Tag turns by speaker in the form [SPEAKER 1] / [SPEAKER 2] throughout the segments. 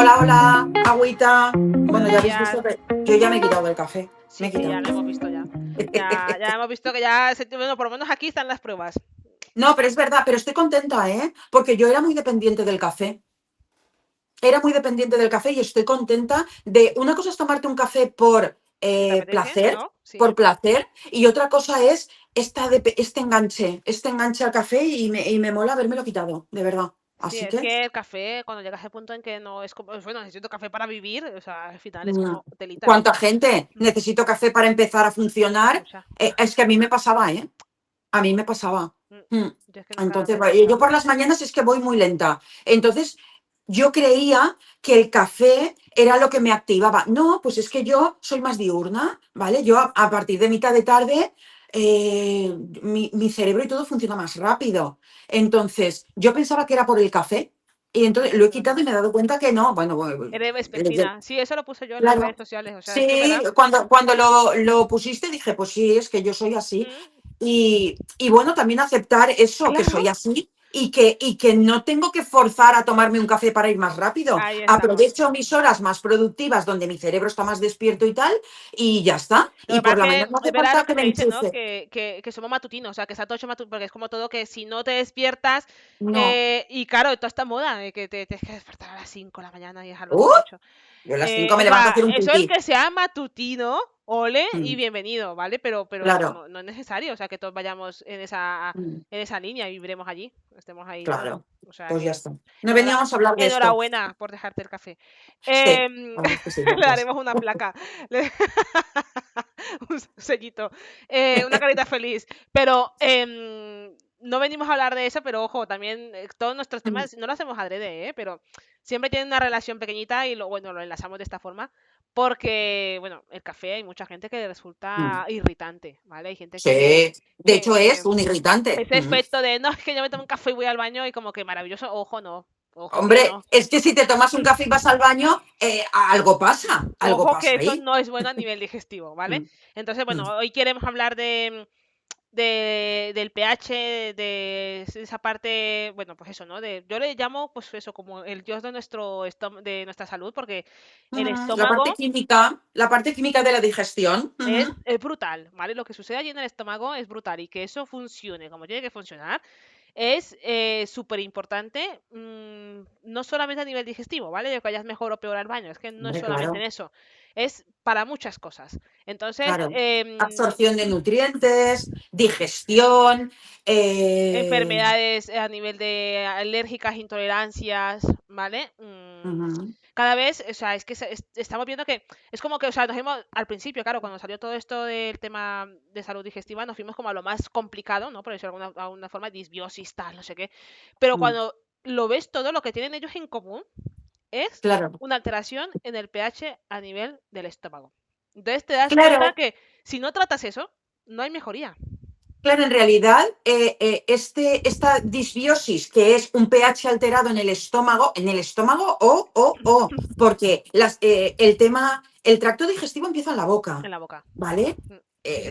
[SPEAKER 1] Hola, hola, agüita. Bueno, ya
[SPEAKER 2] Buenos
[SPEAKER 1] habéis visto
[SPEAKER 2] días.
[SPEAKER 1] que yo ya me he quitado el café. Me
[SPEAKER 2] Sí,
[SPEAKER 1] he
[SPEAKER 2] sí,
[SPEAKER 1] quitado.
[SPEAKER 2] ya lo hemos visto ya. Ya hemos visto que ya, bueno, por lo menos aquí están las pruebas.
[SPEAKER 1] No, pero es verdad, pero estoy contenta, ¿eh? Porque yo era muy dependiente del café. Era muy dependiente del café y estoy contenta de... Una cosa es tomarte un café
[SPEAKER 2] ¿Que te apetece,
[SPEAKER 1] placer,
[SPEAKER 2] no? Sí.
[SPEAKER 1] y otra cosa es este enganche al café y me mola habérmelo quitado, de verdad.
[SPEAKER 2] Sí,
[SPEAKER 1] Así
[SPEAKER 2] es
[SPEAKER 1] que...
[SPEAKER 2] que el café, cuando llegas al punto en que no es como, bueno, necesito café para vivir, o sea, al final es
[SPEAKER 1] Mm.
[SPEAKER 2] como telita.
[SPEAKER 1] ¿Cuánta gente?
[SPEAKER 2] Mm,
[SPEAKER 1] Necesito café para empezar a funcionar.
[SPEAKER 2] Mucha.
[SPEAKER 1] Es que a mí me pasaba, ¿eh? A mí me pasaba.
[SPEAKER 2] Mm,
[SPEAKER 1] Mm.
[SPEAKER 2] Yo es que nunca
[SPEAKER 1] Entonces,
[SPEAKER 2] me pasaba.
[SPEAKER 1] yo por las mañanas es que voy muy lenta. Entonces, yo creía que el café era lo que me activaba. No, pues es que yo soy más diurna, ¿vale? Yo a partir de mitad de tarde, mi cerebro y todo funciona más rápido. Entonces, yo pensaba que era por el café y entonces lo he
[SPEAKER 2] No,
[SPEAKER 1] quitado y
[SPEAKER 2] no.
[SPEAKER 1] me he dado cuenta que no. Bueno,
[SPEAKER 2] Eres vespertina. Sí, eso lo puse yo en las redes
[SPEAKER 1] claro.
[SPEAKER 2] sociales, o sea, es que,
[SPEAKER 1] Sí,
[SPEAKER 2] ¿verdad?
[SPEAKER 1] cuando lo pusiste dije, pues sí, es que yo soy así.
[SPEAKER 2] Mm,
[SPEAKER 1] Y bueno, también aceptar eso, que
[SPEAKER 2] Claro,
[SPEAKER 1] soy así y que no tengo que forzar a tomarme un café para ir más rápido.
[SPEAKER 2] ahí estamos.
[SPEAKER 1] Aprovecho mis horas más productivas donde mi cerebro está más despierto y tal, y ya está.
[SPEAKER 2] Lo que
[SPEAKER 1] Y
[SPEAKER 2] pasa
[SPEAKER 1] por
[SPEAKER 2] es
[SPEAKER 1] la
[SPEAKER 2] que
[SPEAKER 1] mañana no
[SPEAKER 2] es
[SPEAKER 1] hace
[SPEAKER 2] verdad lo
[SPEAKER 1] falta
[SPEAKER 2] que
[SPEAKER 1] que me
[SPEAKER 2] se dice, ¿no?
[SPEAKER 1] enchufe.
[SPEAKER 2] Que somos matutinos, o sea, que está todo hecho matutino, porque es como todo que si no te despiertas,
[SPEAKER 1] No.
[SPEAKER 2] y claro, toda esta moda de que te tienes que despertar a las 5 de la mañana y dejarlo
[SPEAKER 1] ¡Uh!
[SPEAKER 2] todo hecho.
[SPEAKER 1] Yo a las 5
[SPEAKER 2] O
[SPEAKER 1] me levanto a
[SPEAKER 2] sea,
[SPEAKER 1] hacer un
[SPEAKER 2] eso el
[SPEAKER 1] pipí.
[SPEAKER 2] que sea matutino, ole y
[SPEAKER 1] Mm,
[SPEAKER 2] bienvenido, ¿vale? Pero no,
[SPEAKER 1] claro.
[SPEAKER 2] no, no es necesario, o sea, que todos vayamos
[SPEAKER 1] Mm,
[SPEAKER 2] en esa línea y viviremos allí, estemos ahí todos.
[SPEAKER 1] claro.
[SPEAKER 2] O sea
[SPEAKER 1] Pues ya
[SPEAKER 2] que
[SPEAKER 1] está. No
[SPEAKER 2] enhora-
[SPEAKER 1] veníamos a hablar de esto.
[SPEAKER 2] enhorabuena por dejarte el café.
[SPEAKER 1] Sí, la verdad es que sí,
[SPEAKER 2] Le
[SPEAKER 1] gracias.
[SPEAKER 2] daremos una placa. Un sellito, una carita feliz. Pero no venimos a hablar de eso, pero ojo, también todos nuestros
[SPEAKER 1] Mm,
[SPEAKER 2] temas no lo hacemos adrede, pero siempre tienen una relación pequeñita y bueno, lo enlazamos de esta forma. Porque, bueno, el café hay mucha gente que le
[SPEAKER 1] mm.
[SPEAKER 2] resulta irritante, ¿vale? Hay gente
[SPEAKER 1] Sí, de hecho
[SPEAKER 2] que
[SPEAKER 1] es un irritante.
[SPEAKER 2] ese efecto de, no, es que yo me tomo un café y voy al baño y como que maravilloso, ojo, no, ojo que
[SPEAKER 1] Hombre,
[SPEAKER 2] no.
[SPEAKER 1] es que si te tomas un café y vas al baño, algo
[SPEAKER 2] Ojo que
[SPEAKER 1] pasa
[SPEAKER 2] eso
[SPEAKER 1] ahí.
[SPEAKER 2] no es bueno a nivel digestivo, ¿vale?
[SPEAKER 1] Mm,
[SPEAKER 2] Entonces,
[SPEAKER 1] mm,
[SPEAKER 2] bueno, hoy queremos hablar del pH, de esa parte, bueno, pues eso, ¿no? Yo le llamo, pues eso, como el dios de de nuestra salud, porque el estómago
[SPEAKER 1] La parte química de la digestión. Ujú,
[SPEAKER 2] es brutal, ¿vale? Lo que sucede allí en el estómago es brutal y que eso funcione como tiene que funcionar es súper importante, no solamente a nivel digestivo, ¿vale? De que vayas mejor o peor al baño, es que no es
[SPEAKER 1] hombre,
[SPEAKER 2] solamente en
[SPEAKER 1] claro,
[SPEAKER 2] eso, es para muchas cosas. Entonces,
[SPEAKER 1] claro. Absorción de nutrientes, digestión. eh,
[SPEAKER 2] enfermedades a nivel de alérgicas, intolerancias, ¿vale?
[SPEAKER 1] ujú,
[SPEAKER 2] Cada vez, o sea, es que estamos viendo que es como que, o sea, nos fuimos al principio, claro, cuando salió todo esto del tema de salud digestiva, nos fuimos como a lo más complicado, ¿no? Por decirlo de alguna forma, disbiosis, tal, no sé qué. Pero
[SPEAKER 1] mm,
[SPEAKER 2] cuando lo ves todo, lo que tienen ellos en común es
[SPEAKER 1] claro,
[SPEAKER 2] una alteración en el pH a nivel del estómago. Entonces te das cuenta
[SPEAKER 1] claro.
[SPEAKER 2] que si no tratas eso, no hay mejoría.
[SPEAKER 1] Claro, en realidad, esta disbiosis, que es un pH alterado en el estómago porque el tracto digestivo empieza en la boca,
[SPEAKER 2] En la boca.
[SPEAKER 1] ¿vale?
[SPEAKER 2] Mm.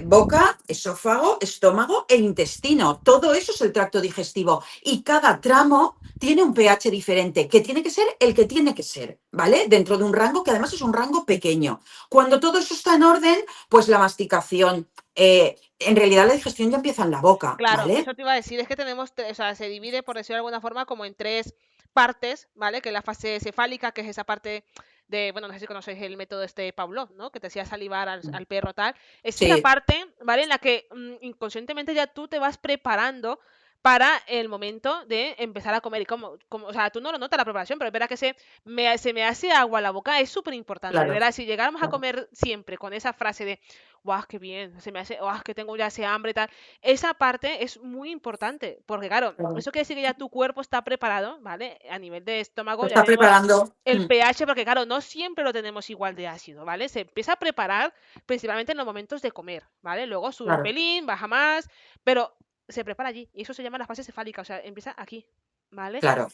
[SPEAKER 1] Boca, esófago, estómago e intestino. Todo eso es el tracto digestivo. Y cada tramo tiene un pH diferente, que tiene que ser el que tiene que ser, ¿vale? Dentro de un rango que además es un rango pequeño. Cuando todo eso está en orden, pues la masticación, en realidad la digestión ya empieza en la boca,
[SPEAKER 2] Claro,
[SPEAKER 1] ¿vale?
[SPEAKER 2] eso te iba a decir, es que tenemos, o sea, se divide, por decirlo de alguna forma, como en tres partes, ¿vale? Que es la fase cefálica, que es esa parte de, bueno, no sé si conocéis el método este Pavlov, ¿no? Que te hacía salivar al perro tal. Es esa
[SPEAKER 1] Sí,
[SPEAKER 2] parte, ¿vale? En la que inconscientemente ya tú te vas preparando para el momento de empezar a comer. Y o sea, tú no lo notas la preparación, pero es verdad que se me hace agua la boca, es súper importante.
[SPEAKER 1] claro,
[SPEAKER 2] ¿Verdad? Si llegáramos a
[SPEAKER 1] claro,
[SPEAKER 2] comer siempre con esa frase de, guau, qué bien, se me hace, guau, que tengo ya ese hambre y tal, esa parte es muy importante, porque claro,
[SPEAKER 1] claro.
[SPEAKER 2] eso quiere decir que ya tu cuerpo está preparado, ¿vale? A nivel de
[SPEAKER 1] Lo
[SPEAKER 2] estómago ya
[SPEAKER 1] está
[SPEAKER 2] tenemos
[SPEAKER 1] preparando.
[SPEAKER 2] el pH, porque claro, no siempre lo tenemos igual de ácido, ¿vale? Se empieza a preparar principalmente en los momentos de comer, ¿vale? Luego sube un
[SPEAKER 1] Claro,
[SPEAKER 2] pelín, baja más, pero se prepara allí, y eso se llama la fase cefálica, o sea, empieza aquí, ¿vale?
[SPEAKER 1] claro.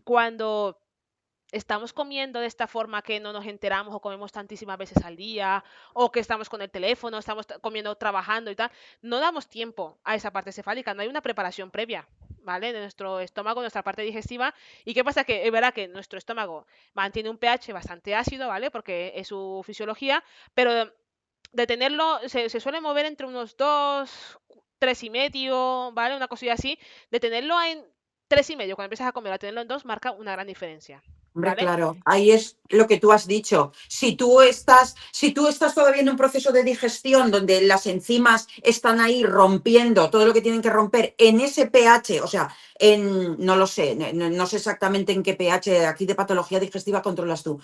[SPEAKER 2] Cuando estamos comiendo de esta forma que no nos enteramos o comemos tantísimas veces al día, o que estamos con el teléfono, estamos comiendo, trabajando y tal, no damos tiempo a esa parte cefálica, no hay una preparación previa. ¿vale? De nuestro estómago, nuestra parte digestiva. ¿Y qué pasa? Que es verdad que nuestro estómago mantiene un pH bastante ácido, ¿vale? Porque es su fisiología, pero de tenerlo, se suele mover entre unos 2, 3,5, ¿vale? Una cosilla así. De tenerlo en 3,5, cuando empiezas a comer, a tenerlo en 2, marca una gran diferencia,
[SPEAKER 1] Hombre,
[SPEAKER 2] ¿vale?
[SPEAKER 1] claro, ahí es lo que tú has dicho. Si tú estás todavía en un proceso de digestión donde las enzimas están ahí rompiendo todo lo que tienen que romper en ese pH, o sea, no lo sé, no sé exactamente en qué pH aquí de patología digestiva controlas tú.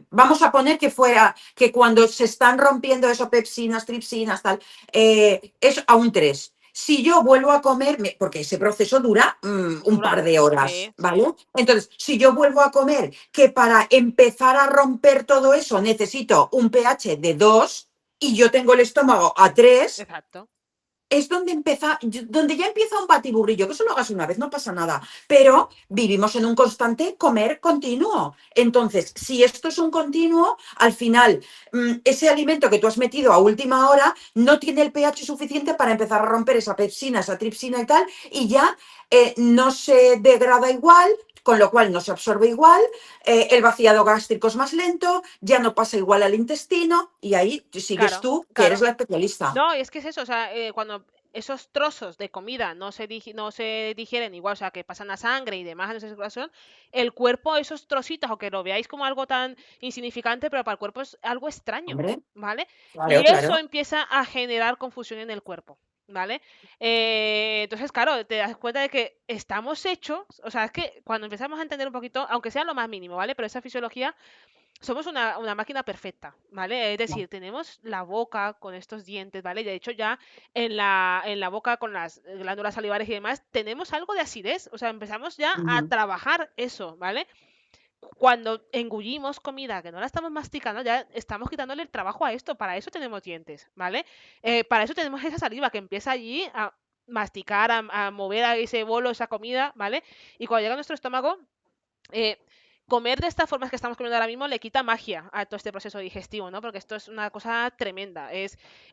[SPEAKER 1] Vamos a poner que fuera que cuando se están rompiendo eso, pepsinas, tripsinas, tal, es a un 3. Si yo vuelvo a comer, porque ese proceso dura un
[SPEAKER 2] Dura.
[SPEAKER 1] par de horas,
[SPEAKER 2] Sí, sí.
[SPEAKER 1] ¿vale? Entonces, si yo vuelvo a comer, que para empezar a romper todo eso necesito un pH de 2 y yo tengo el estómago a 3,
[SPEAKER 2] Exacto.
[SPEAKER 1] es donde ya empieza un batiburrillo, que eso lo hagas una vez, no pasa nada, pero vivimos en un constante comer continuo. Entonces, si esto es un continuo, al final, ese alimento que tú has metido a última hora no tiene el pH suficiente para empezar a romper esa pepsina, esa tripsina y tal, y ya no se degrada igual, con lo cual no se absorbe igual, el vaciado gástrico es más lento, ya no pasa igual al intestino, y ahí sigues
[SPEAKER 2] Claro,
[SPEAKER 1] tú, que eres
[SPEAKER 2] claro.
[SPEAKER 1] la especialista.
[SPEAKER 2] No, y es que es eso, o sea, cuando esos trozos de comida no se digieren igual, o sea, que pasan a sangre y demás en esa circulación, el cuerpo, esos trocitos, aunque lo veáis como algo tan insignificante, pero para el cuerpo es algo extraño,
[SPEAKER 1] Hombre,
[SPEAKER 2] ¿vale?
[SPEAKER 1] claro,
[SPEAKER 2] Y eso
[SPEAKER 1] claro.
[SPEAKER 2] empieza a generar confusión en el cuerpo, ¿vale? Entonces, claro, te das cuenta de que estamos hechos, o sea, es que cuando empezamos a entender un poquito, aunque sea lo más mínimo, ¿vale? Pero esa fisiología somos una máquina perfecta, ¿vale? Es decir, tenemos la boca con estos dientes, ¿vale? De hecho, ya en la boca con las glándulas salivares y demás, tenemos algo de acidez, o sea, empezamos ya a
[SPEAKER 1] Ujú,
[SPEAKER 2] trabajar eso, ¿vale? Cuando engullimos comida que no la estamos masticando, ya estamos quitándole el trabajo a esto, para eso tenemos dientes, ¿vale? Para eso tenemos esa saliva que empieza allí a masticar, a mover a ese bolo, esa comida, ¿vale? Y cuando llega a nuestro estómago, eh, comer de estas formas que estamos comiendo ahora mismo le quita magia a todo este proceso digestivo, ¿no? Porque esto es una cosa tremenda.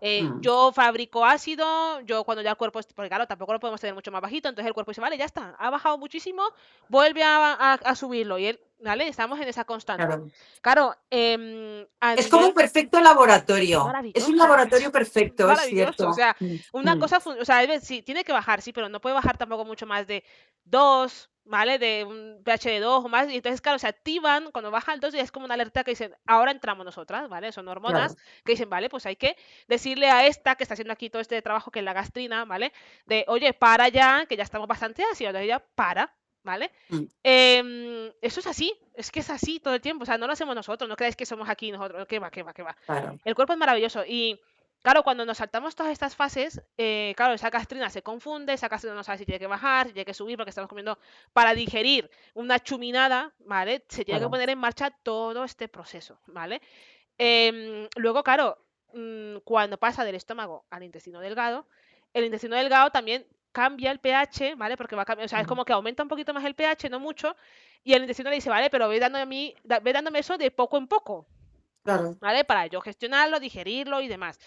[SPEAKER 1] mm,
[SPEAKER 2] Yo fabrico ácido, yo cuando ya el cuerpo, porque claro, tampoco lo podemos tener mucho más bajito, entonces el cuerpo dice, vale, ya está, ha bajado muchísimo, vuelve a subirlo. Y él, ¿vale? Estamos en esa constante.
[SPEAKER 1] claro.
[SPEAKER 2] Claro, a
[SPEAKER 1] Es como un
[SPEAKER 2] nivel
[SPEAKER 1] perfecto
[SPEAKER 2] es
[SPEAKER 1] laboratorio. Es un
[SPEAKER 2] maravilloso,
[SPEAKER 1] laboratorio
[SPEAKER 2] es
[SPEAKER 1] perfecto, es
[SPEAKER 2] maravilloso. O
[SPEAKER 1] cierto.
[SPEAKER 2] sea,
[SPEAKER 1] Mm,
[SPEAKER 2] una
[SPEAKER 1] mm,
[SPEAKER 2] cosa, o sea, sí, tiene que bajar, sí, pero no puede bajar tampoco mucho más de 2, ¿vale? De un pH de 2 o más. Y entonces, claro, se activan, cuando baja el 2 y es como una alerta que dicen, ahora entramos nosotras, ¿vale? Son hormonas
[SPEAKER 1] claro.
[SPEAKER 2] que dicen, vale, pues hay que decirle a esta que está haciendo aquí todo este trabajo, que es la gastrina, ¿vale? De, oye, para ya, que ya estamos bastante ácidos, entonces ya para, ¿vale?
[SPEAKER 1] Mm,
[SPEAKER 2] Eso es así, es que es así todo el tiempo, o sea, no lo hacemos nosotros, no creáis que somos aquí nosotros, que va, que va, que va.
[SPEAKER 1] claro.
[SPEAKER 2] El cuerpo es maravilloso y claro, cuando nos saltamos todas estas fases, claro, esa gastrina se confunde, esa gastrina no sabe si tiene que bajar, si tiene que subir, porque estamos comiendo para digerir una chuminada, ¿vale? Se tiene que
[SPEAKER 1] Claro.
[SPEAKER 2] poner en marcha todo este proceso, ¿vale? Luego, claro, cuando pasa del estómago al intestino delgado, el intestino delgado también cambia el pH, ¿vale? Porque va a cambiar, o sea, es
[SPEAKER 1] Mm,
[SPEAKER 2] como que aumenta un poquito más el pH, no mucho, y el intestino le dice, vale, pero ve dándome eso de poco en poco,
[SPEAKER 1] claro.
[SPEAKER 2] ¿vale? Para yo gestionarlo, digerirlo y demás.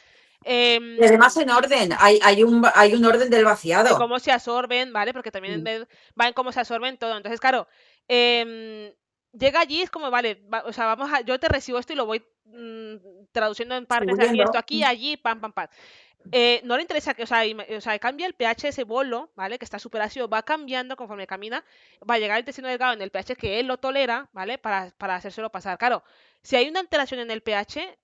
[SPEAKER 1] Y además
[SPEAKER 2] Em,
[SPEAKER 1] en orden, hay un orden del
[SPEAKER 2] de
[SPEAKER 1] vaciado.
[SPEAKER 2] cómo se absorben, ¿vale? Porque también
[SPEAKER 1] Mm,
[SPEAKER 2] va en cómo se absorben todo. Entonces, claro, em, llega allí, es como, vale, o sea, yo te recibo esto y lo voy traduciendo en partes de aquí, esto
[SPEAKER 1] distribuyendo.
[SPEAKER 2] aquí, allí, pam, pam, pam. No le interesa que, o sea, cambia el pH de ese bolo, ¿vale? Que está súper ácido, va cambiando conforme camina, va a llegar al intestino delgado en el pH que él lo tolera, ¿vale? Para hacérselo pasar. Claro, si hay una alteración en el pH,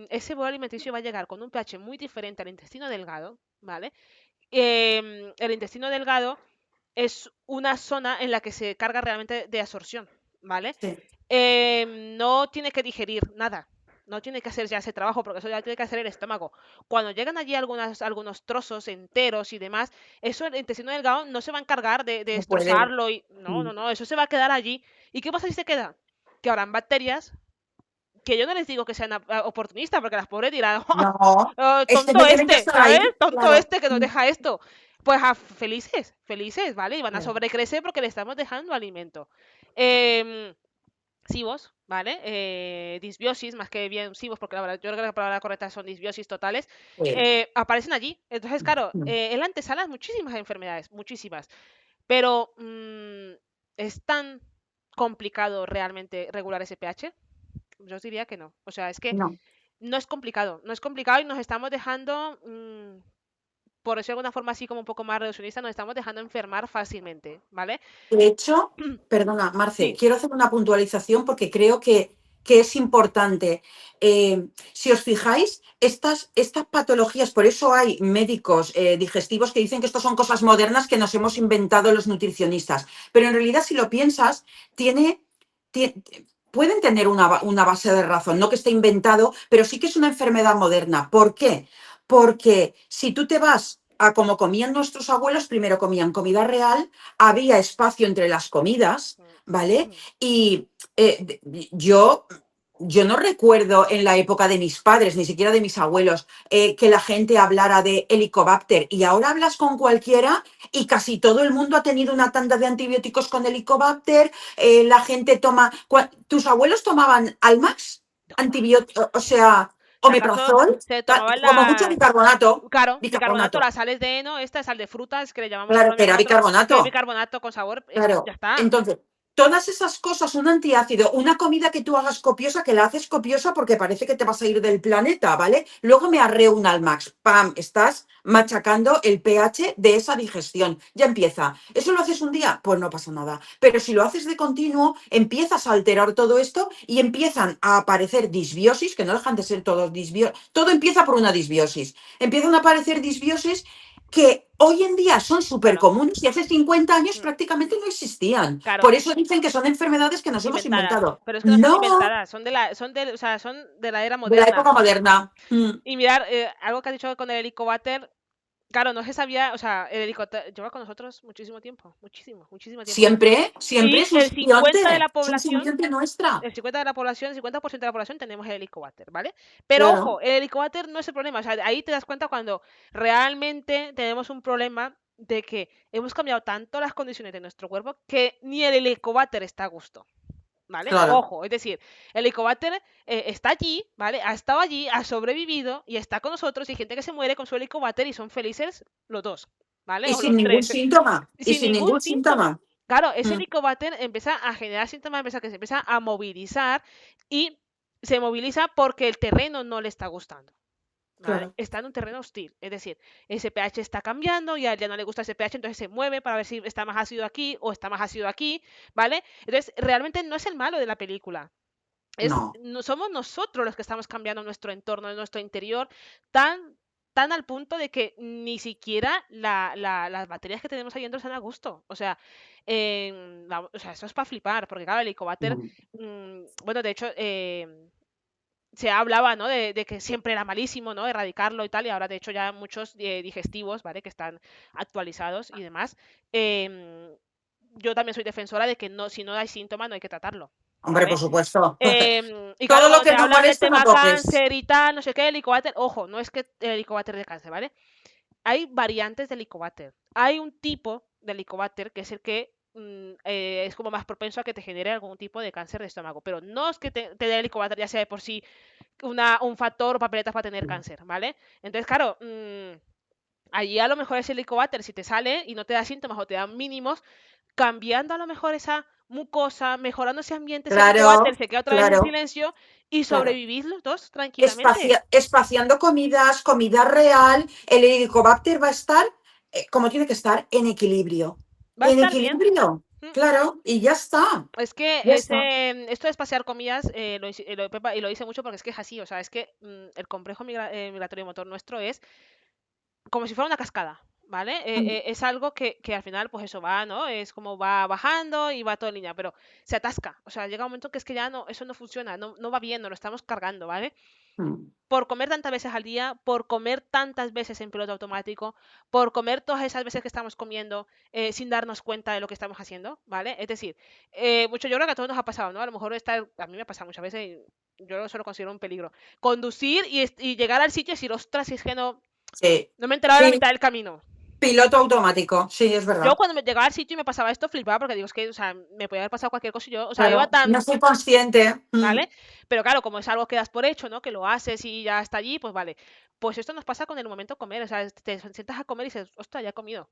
[SPEAKER 2] ese bolo alimenticio va a llegar con un pH muy diferente al intestino delgado, ¿vale? El intestino delgado es una zona en la que se carga realmente de absorción, ¿vale?
[SPEAKER 1] Sí,
[SPEAKER 2] No tiene que digerir nada, no tiene que hacer ya ese trabajo, porque eso ya tiene que hacer el estómago. Cuando llegan allí algunos trozos enteros y demás, eso el intestino delgado no se va a encargar de
[SPEAKER 1] no puede.
[SPEAKER 2] destrozarlo y no,
[SPEAKER 1] Mm,
[SPEAKER 2] no, no, eso se va a quedar allí. ¿Y qué pasa si se queda? Que habrán bacterias que yo no les digo que sean oportunistas, porque las pobres dirán,
[SPEAKER 1] no, es que
[SPEAKER 2] tonto
[SPEAKER 1] no tienen que
[SPEAKER 2] este,
[SPEAKER 1] estar
[SPEAKER 2] ¿sabes?
[SPEAKER 1] ahí.
[SPEAKER 2] Tonto
[SPEAKER 1] Claro.
[SPEAKER 2] este que nos
[SPEAKER 1] Mm,
[SPEAKER 2] deja esto. Pues felices, felices, ¿vale? Y van a
[SPEAKER 1] claro.
[SPEAKER 2] sobrecrecer porque le estamos dejando alimento. Eh, SIBOs, ¿vale? Disbiosis, más que bien SIBOs, porque yo creo que la palabra correcta son disbiosis totales,
[SPEAKER 1] Sí.
[SPEAKER 2] aparecen allí. Entonces, claro,
[SPEAKER 1] Mm,
[SPEAKER 2] es la antesala de muchísimas enfermedades, muchísimas. Pero ¿es tan complicado realmente regular ese pH? Yo os diría que no. O sea, es que
[SPEAKER 1] No.
[SPEAKER 2] no es complicado, no es complicado y nos estamos dejando, por decirlo de alguna forma así como un poco más reduccionista, nos estamos dejando enfermar fácilmente, ¿vale?
[SPEAKER 1] De hecho, perdona, Marce,
[SPEAKER 2] Sí,
[SPEAKER 1] quiero hacer una puntualización porque creo que es importante. Si os fijáis, estas patologías, por eso hay médicos digestivos que dicen que estas son cosas modernas que nos hemos inventado los nutricionistas. Pero en realidad, si lo piensas, tiene, tie- pueden tener una base de razón, no que esté inventado, pero sí que es una enfermedad moderna. ¿Por qué? Porque si tú te vas a como comían nuestros abuelos, primero comían comida real, había espacio entre las comidas, ¿vale? Y yo no recuerdo en la época de mis padres, ni siquiera de mis abuelos, que la gente hablara de Helicobacter. Y ahora hablas con cualquiera y casi todo el mundo ha tenido una tanda de antibióticos con Helicobacter. La gente toma. ¿Tus abuelos tomaban Almax? Antibiótico, o sea,
[SPEAKER 2] si acaso
[SPEAKER 1] omeprazol,
[SPEAKER 2] se tomaban
[SPEAKER 1] como mucho
[SPEAKER 2] las,
[SPEAKER 1] bicarbonato.
[SPEAKER 2] claro, bicarbonato,
[SPEAKER 1] Bicarbonato.
[SPEAKER 2] las sales de heno, esta sal de frutas que le llamamos
[SPEAKER 1] Claro, que
[SPEAKER 2] normalmente
[SPEAKER 1] era
[SPEAKER 2] nosotros, que es
[SPEAKER 1] bicarbonato.
[SPEAKER 2] bicarbonato con sabor, ya
[SPEAKER 1] Claro.
[SPEAKER 2] está.
[SPEAKER 1] Entonces, todas esas cosas, un antiácido, una comida que tú hagas copiosa, que la haces copiosa porque parece que te vas a ir del planeta, ¿vale? Luego me arreo un Almax, ¡pam! Estás machacando el pH de esa digestión. Ya empieza. ¿Eso lo haces un día? Pues no pasa nada. Pero si lo haces de continuo, empiezas a alterar todo esto y empiezan a aparecer disbiosis, que no dejan de ser todos disbiosis. Todo empieza por una disbiosis. Empiezan a aparecer disbiosis que hoy en día son súper
[SPEAKER 2] Claro,
[SPEAKER 1] comunes y hace 50 años
[SPEAKER 2] mm,
[SPEAKER 1] prácticamente no existían.
[SPEAKER 2] claro,
[SPEAKER 1] Por eso dicen que son enfermedades que nos hemos
[SPEAKER 2] inventadas.
[SPEAKER 1] inventado.
[SPEAKER 2] Pero es que no son
[SPEAKER 1] No,
[SPEAKER 2] inventadas, o sea, son de la era
[SPEAKER 1] de la
[SPEAKER 2] moderna.
[SPEAKER 1] época moderna.
[SPEAKER 2] Y mirar, algo que has dicho con el helicobacter, claro, no se sabía, o sea, el helicóptero lleva con nosotros muchísimo tiempo, muchísimo, muchísimo tiempo.
[SPEAKER 1] Siempre, siempre
[SPEAKER 2] Y
[SPEAKER 1] es un simbionte. Es un simbionte nuestra.
[SPEAKER 2] el 50 de la población, el 50% de la población tenemos el helicobacter, ¿vale? Pero
[SPEAKER 1] Claro,
[SPEAKER 2] ojo, el helicobacter no es el problema, o sea, ahí te das cuenta cuando realmente tenemos un problema de que hemos cambiado tanto las condiciones de nuestro cuerpo que ni el helicobacter está a gusto. ¿Vale?
[SPEAKER 1] claro.
[SPEAKER 2] Ojo, es decir, el helicobacter está allí, ¿vale? Ha estado allí, ha sobrevivido y está con nosotros y hay gente que se muere con su helicobacter y son felices los dos, ¿vale?
[SPEAKER 1] Y
[SPEAKER 2] O
[SPEAKER 1] sin
[SPEAKER 2] los
[SPEAKER 1] ningún
[SPEAKER 2] tres,
[SPEAKER 1] síntoma. Y
[SPEAKER 2] sin
[SPEAKER 1] sin
[SPEAKER 2] ningún
[SPEAKER 1] ningún
[SPEAKER 2] síntoma.
[SPEAKER 1] síntoma.
[SPEAKER 2] Claro, ese
[SPEAKER 1] Mm,
[SPEAKER 2] helicobacter empieza a generar síntomas, empieza que se empieza a movilizar y se moviliza porque el terreno no le está gustando. ¿Vale?
[SPEAKER 1] claro.
[SPEAKER 2] Está en un terreno hostil, es decir, ese pH está cambiando y a él ya no le gusta ese pH, entonces se mueve para ver si está más ácido aquí o está más ácido aquí, ¿vale? Entonces, realmente no es el malo de la película,
[SPEAKER 1] No,
[SPEAKER 2] no somos nosotros los que estamos cambiando nuestro entorno, nuestro interior, tan, tan al punto de que ni siquiera las baterías que tenemos ahí dentro están a gusto. O sea, o sea, eso es para flipar, porque claro, el Helicobacter,
[SPEAKER 1] no.
[SPEAKER 2] bueno, de hecho, se hablaba, ¿no? De que siempre era malísimo, ¿no? Erradicarlo y tal, y ahora de hecho ya muchos digestivos, ¿vale? Que están actualizados y demás. em, yo también soy defensora de que no, si no hay síntoma no hay que tratarlo,
[SPEAKER 1] Hombre, por
[SPEAKER 2] ¿vale?
[SPEAKER 1] supuesto.
[SPEAKER 2] Y claro,
[SPEAKER 1] Todo lo
[SPEAKER 2] cuando te
[SPEAKER 1] que no
[SPEAKER 2] hablan del
[SPEAKER 1] moleste no
[SPEAKER 2] tema
[SPEAKER 1] toques.
[SPEAKER 2] cáncer y tal, no sé qué, helicobacter, ojo, no es que el helicobacter de cáncer, ¿vale? Hay variantes de helicobacter. Hay un tipo de helicobacter que es el que es como más propenso a que te genere algún tipo de cáncer de estómago, pero no es que te dé helicobacter ya sea de por sí un factor o papeletas para tener cáncer, ¿vale? Entonces, claro, allí a lo mejor ese helicobacter, si te sale y no te da síntomas o te dan mínimos, cambiando a lo mejor esa mucosa, mejorando ese ambiente, ese helicobacter
[SPEAKER 1] Claro,
[SPEAKER 2] se queda otra vez en
[SPEAKER 1] claro,
[SPEAKER 2] silencio y
[SPEAKER 1] claro.
[SPEAKER 2] sobrevivís los dos tranquilamente.
[SPEAKER 1] Espaciando comidas, comida real, el Helicobacter va a estar como tiene que estar, en equilibrio.
[SPEAKER 2] Va a
[SPEAKER 1] En
[SPEAKER 2] estar bien.
[SPEAKER 1] equilibrio,
[SPEAKER 2] Mm.
[SPEAKER 1] claro, y ya está,
[SPEAKER 2] Es que
[SPEAKER 1] ya está.
[SPEAKER 2] esto de espaciar comidas Pepa, y lo dice mucho porque es que es así, o sea, es que el complejo migratorio motor nuestro es como si fuera una cascada, ¿vale? Es algo que al final, pues eso va, ¿no? Es como va bajando y va todo en línea, pero se atasca. O sea, llega un momento que es que ya no, eso no funciona, no va bien, no lo estamos cargando, ¿vale?
[SPEAKER 1] Mm,
[SPEAKER 2] Por comer tantas veces al día, por comer tantas veces en piloto automático, por comer todas esas veces que estamos comiendo sin darnos cuenta de lo que estamos haciendo, ¿vale? Es decir, mucho yo creo que a todos nos ha pasado, ¿no? A lo mejor a mí me ha pasado muchas veces y yo eso lo considero un peligro. Conducir y llegar al sitio y decir, ostras, si es que
[SPEAKER 1] sí,
[SPEAKER 2] no me he enterado de la
[SPEAKER 1] sí,
[SPEAKER 2] mitad del camino.
[SPEAKER 1] piloto automático, sí, es
[SPEAKER 2] Yo
[SPEAKER 1] verdad.
[SPEAKER 2] cuando me llegaba al sitio y me pasaba esto, flipaba porque digo, es que, o sea, me podía haber pasado cualquier cosa y yo, o sea, iba
[SPEAKER 1] Claro, no
[SPEAKER 2] tan,
[SPEAKER 1] soy consciente.
[SPEAKER 2] ¿vale? Pero claro, como es algo que das por hecho, ¿no? Que lo haces y ya está allí, pues vale. Pues esto nos pasa con el momento de comer, o sea, te sientas a comer y dices, ostras, ya he comido.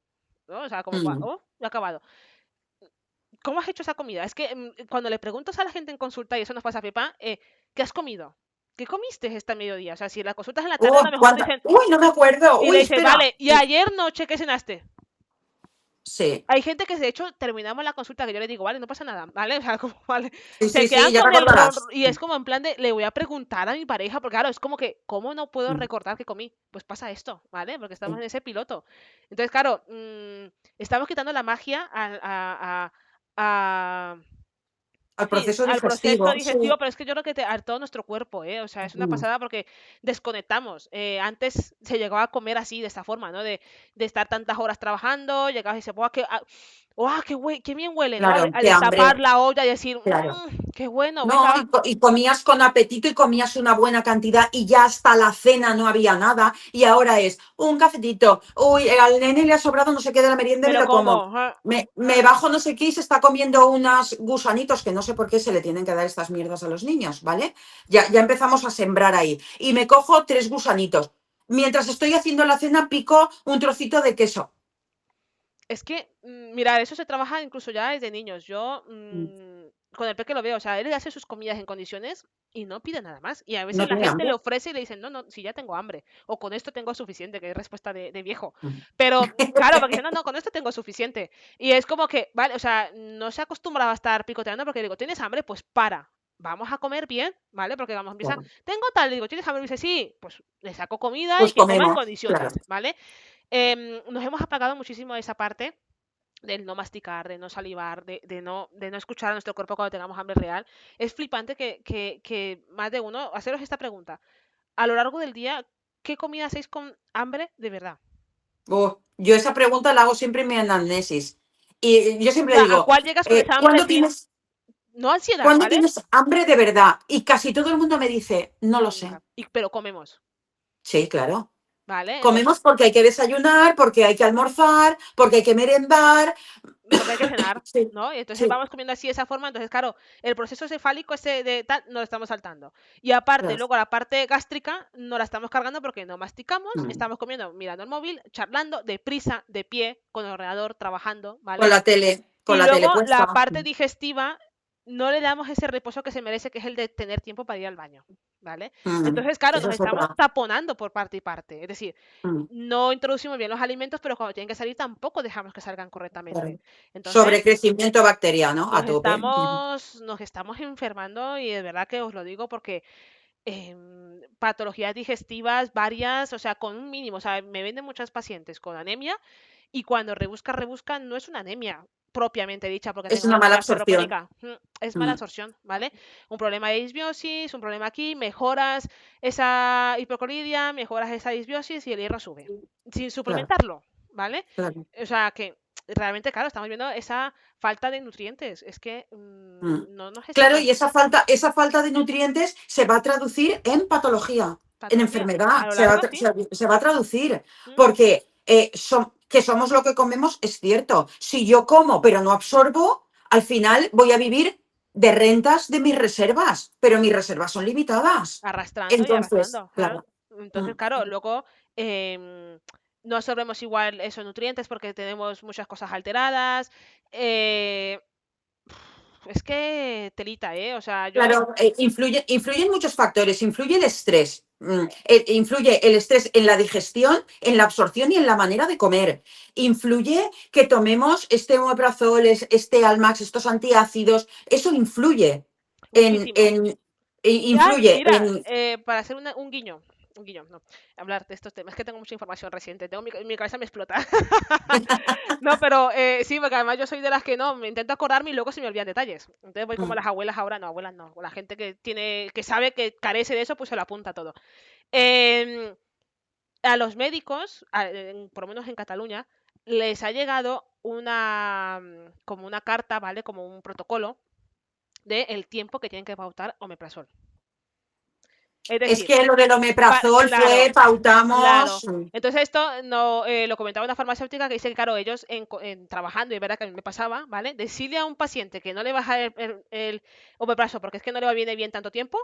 [SPEAKER 2] ¿no? O sea, como,
[SPEAKER 1] Mm.
[SPEAKER 2] oh, ya he acabado. ¿Cómo has hecho esa comida? Es que cuando le preguntas a la gente en consulta, y eso nos pasa a Pepa, ¿qué has comido? ¿Qué comiste esta mediodía? O sea, si la consultas en la tarde, a lo mejor te
[SPEAKER 1] ¿Cuánta?
[SPEAKER 2] dicen,
[SPEAKER 1] Uy, no me acuerdo.
[SPEAKER 2] y le
[SPEAKER 1] Uy,
[SPEAKER 2] dices,
[SPEAKER 1] espera.
[SPEAKER 2] vale, ¿y ayer noche qué cenaste?
[SPEAKER 1] Sí,
[SPEAKER 2] Hay gente que de hecho terminamos la consulta que yo le digo, vale, no pasa nada, ¿vale? O sea, como, vale,
[SPEAKER 1] sí,
[SPEAKER 2] se
[SPEAKER 1] sí, sí,
[SPEAKER 2] quedan
[SPEAKER 1] ya te
[SPEAKER 2] con el
[SPEAKER 1] acordarás.
[SPEAKER 2] y es como en plan de, le voy a preguntar a mi pareja, porque claro, es como que, ¿cómo no puedo
[SPEAKER 1] Mm.
[SPEAKER 2] recordar que comí? Pues pasa esto, ¿vale? Porque estamos
[SPEAKER 1] Sí.
[SPEAKER 2] en ese piloto. Entonces, claro, estamos quitando la magia a-
[SPEAKER 1] Al
[SPEAKER 2] sí,
[SPEAKER 1] proceso
[SPEAKER 2] al proceso
[SPEAKER 1] digestivo,
[SPEAKER 2] digestivo,
[SPEAKER 1] sí.
[SPEAKER 2] pero es que yo creo que a todo nuestro cuerpo, ¿eh? O sea, es una
[SPEAKER 1] Mm.
[SPEAKER 2] pasada porque desconectamos. Antes se llegaba a comer así, de esta forma, ¿no? De estar tantas horas trabajando, llegabas y dices, ¡guau, qué bien huele!, ¿no?
[SPEAKER 1] Claro,
[SPEAKER 2] A
[SPEAKER 1] qué hambre,
[SPEAKER 2] destapar la olla y decir,
[SPEAKER 1] claro.
[SPEAKER 2] qué bueno,
[SPEAKER 1] No,
[SPEAKER 2] venga, va".
[SPEAKER 1] y comías con apetito y comías una buena cantidad y ya hasta la cena no había nada y ahora es un cafetito, uy, al nene le ha sobrado no sé qué de la merienda,
[SPEAKER 2] Me
[SPEAKER 1] me
[SPEAKER 2] lo
[SPEAKER 1] lo como.
[SPEAKER 2] como.
[SPEAKER 1] Me bajo no sé qué y se está comiendo unos gusanitos que no sé por qué se le tienen que dar estas mierdas a los niños, ¿vale? Ya empezamos a sembrar ahí. Y me cojo 3 gusanitos. Mientras estoy haciendo la cena, pico un trocito de queso.
[SPEAKER 2] Es que, mira, eso se trabaja incluso ya desde niños. Yo,
[SPEAKER 1] Mm.
[SPEAKER 2] con el peque lo veo, o sea, él hace sus comidas en condiciones y no pide nada más. Y a veces
[SPEAKER 1] No
[SPEAKER 2] la
[SPEAKER 1] tiene
[SPEAKER 2] gente le
[SPEAKER 1] hambre.
[SPEAKER 2] ofrece y le dicen, no, no, si ya tengo hambre, o con esto tengo suficiente, que es respuesta de viejo.
[SPEAKER 1] Mm.
[SPEAKER 2] Pero, claro, porque dicen, no, no, con esto tengo suficiente. Y es como que, vale, o sea, no se acostumbraba a estar picoteando porque digo, ¿tienes hambre? Pues para. Vamos a comer bien, ¿vale? Porque vamos, empieza,
[SPEAKER 1] Claro.
[SPEAKER 2] tengo tal, le digo, ¿tienes hambre? Y dice, sí, pues le saco comida y
[SPEAKER 1] Pues
[SPEAKER 2] que coma en
[SPEAKER 1] comemos, claro.
[SPEAKER 2] condiciones, ¿vale? Nos hemos apagado muchísimo de esa parte del no masticar, de no salivar, de no escuchar a nuestro cuerpo cuando tengamos hambre real. Es flipante que más de uno, haceros esta pregunta. A lo largo del día, ¿qué comida hacéis con hambre de verdad?
[SPEAKER 1] Yo esa pregunta la hago siempre en mi anamnesis. Y yo
[SPEAKER 2] O
[SPEAKER 1] siempre
[SPEAKER 2] sea, ¿a
[SPEAKER 1] digo,
[SPEAKER 2] cuál llegas con esa hambre bien? No ansiedad,
[SPEAKER 1] ¿cuándo
[SPEAKER 2] ¿vale?
[SPEAKER 1] tienes hambre de verdad? Y casi todo el mundo me dice, no lo sé.
[SPEAKER 2] Nunca. Pero comemos,
[SPEAKER 1] Sí, claro.
[SPEAKER 2] ¿vale? Entonces,
[SPEAKER 1] Comemos porque hay que desayunar, porque hay que almorzar, porque hay que merendar.
[SPEAKER 2] porque hay que cenar,
[SPEAKER 1] Sí,
[SPEAKER 2] ¿no? Y entonces
[SPEAKER 1] sí,
[SPEAKER 2] vamos comiendo así de esa forma, entonces claro, el proceso cefálico ese de tal, no lo estamos saltando. Y aparte,
[SPEAKER 1] claro.
[SPEAKER 2] luego la parte gástrica no la estamos cargando porque no masticamos,
[SPEAKER 1] Mm.
[SPEAKER 2] estamos comiendo, mirando el móvil, charlando, deprisa, de pie, con el ordenador, trabajando,
[SPEAKER 1] Con
[SPEAKER 2] ¿vale?
[SPEAKER 1] la tele, con
[SPEAKER 2] Y
[SPEAKER 1] la tele
[SPEAKER 2] luego la
[SPEAKER 1] puesta.
[SPEAKER 2] parte digestiva, no le damos ese reposo que se merece, que es el de tener tiempo para ir al baño, ¿vale?
[SPEAKER 1] Mm.
[SPEAKER 2] Entonces, claro,
[SPEAKER 1] Esa
[SPEAKER 2] nos
[SPEAKER 1] es
[SPEAKER 2] estamos
[SPEAKER 1] otra.
[SPEAKER 2] taponando por parte y parte. Es decir,
[SPEAKER 1] Mm.
[SPEAKER 2] no introducimos bien los alimentos, pero cuando tienen que salir tampoco dejamos que salgan
[SPEAKER 1] Claro.
[SPEAKER 2] correctamente. Entonces,
[SPEAKER 1] Sobrecrecimiento bacteriano a
[SPEAKER 2] nos
[SPEAKER 1] tope.
[SPEAKER 2] estamos, nos estamos enfermando y de verdad que os lo digo porque patologías digestivas varias, o sea, con un mínimo, o sea, me venden muchas pacientes con anemia y cuando rebuscan no es una anemia propiamente dicha porque
[SPEAKER 1] Es
[SPEAKER 2] tenga
[SPEAKER 1] una
[SPEAKER 2] una
[SPEAKER 1] mala
[SPEAKER 2] anemia
[SPEAKER 1] absorción.
[SPEAKER 2] ferropónica, es mala
[SPEAKER 1] Mm.
[SPEAKER 2] absorción, ¿vale? Un problema de disbiosis, un problema aquí, mejoras esa hipocloridia, mejoras esa disbiosis y el hierro sube, sin
[SPEAKER 1] Claro,
[SPEAKER 2] suplementarlo, ¿vale?
[SPEAKER 1] claro.
[SPEAKER 2] O sea que realmente, claro, estamos viendo esa falta de nutrientes, es que
[SPEAKER 1] Mm.
[SPEAKER 2] no nos
[SPEAKER 1] Claro,
[SPEAKER 2] estamos
[SPEAKER 1] y esa falta de nutrientes se va a traducir en patología, en
[SPEAKER 2] patología a
[SPEAKER 1] enfermedad,
[SPEAKER 2] lo
[SPEAKER 1] se va
[SPEAKER 2] largo,
[SPEAKER 1] a,
[SPEAKER 2] sí.
[SPEAKER 1] se va a traducir,
[SPEAKER 2] Mm,
[SPEAKER 1] porque que somos lo que comemos es cierto. Si yo como pero no absorbo, al final voy a vivir de rentas de mis reservas, pero mis reservas son limitadas.
[SPEAKER 2] arrastrando y
[SPEAKER 1] Entonces,
[SPEAKER 2] arrastrando, claro.
[SPEAKER 1] claro. Mm.
[SPEAKER 2] Entonces, claro, luego no absorbemos igual esos nutrientes porque tenemos muchas cosas alteradas. eh, es que telita, ¿eh? O sea, yo,
[SPEAKER 1] Claro, influyen muchos factores. Influye el estrés. Influye el estrés en la digestión, en la absorción y en la manera de comer. Influye que tomemos este omeprazol, este Almax, estos antiácidos. Eso influye
[SPEAKER 2] muchísimo.
[SPEAKER 1] influye
[SPEAKER 2] Mira,
[SPEAKER 1] en.
[SPEAKER 2] para hacer un guiño, no, hablar de estos temas, es que tengo mucha información reciente, mi cabeza me explota. No, pero sí, porque además yo soy de las que no, me intento acordarme y luego se me olvidan detalles. Entonces voy como
[SPEAKER 1] Mm.
[SPEAKER 2] las abuelas ahora, no, abuelas no, o la gente que tiene, que sabe que carece de eso, pues se lo apunta todo. Em, a los médicos, por lo menos en Cataluña, les ha llegado como una carta, ¿vale? Como un protocolo de el tiempo que tienen que pautar omeprazol. Es
[SPEAKER 1] Es
[SPEAKER 2] decir,
[SPEAKER 1] que lo del omeprazol
[SPEAKER 2] claro,
[SPEAKER 1] fue, pautamos.
[SPEAKER 2] claro. Entonces esto no lo comentaba una farmacéutica que dice que, claro, ellos trabajando, y es verdad que a mí me pasaba, ¿vale? Decirle a un paciente que no le baja el omeprazol porque es que no le va viene bien tanto tiempo,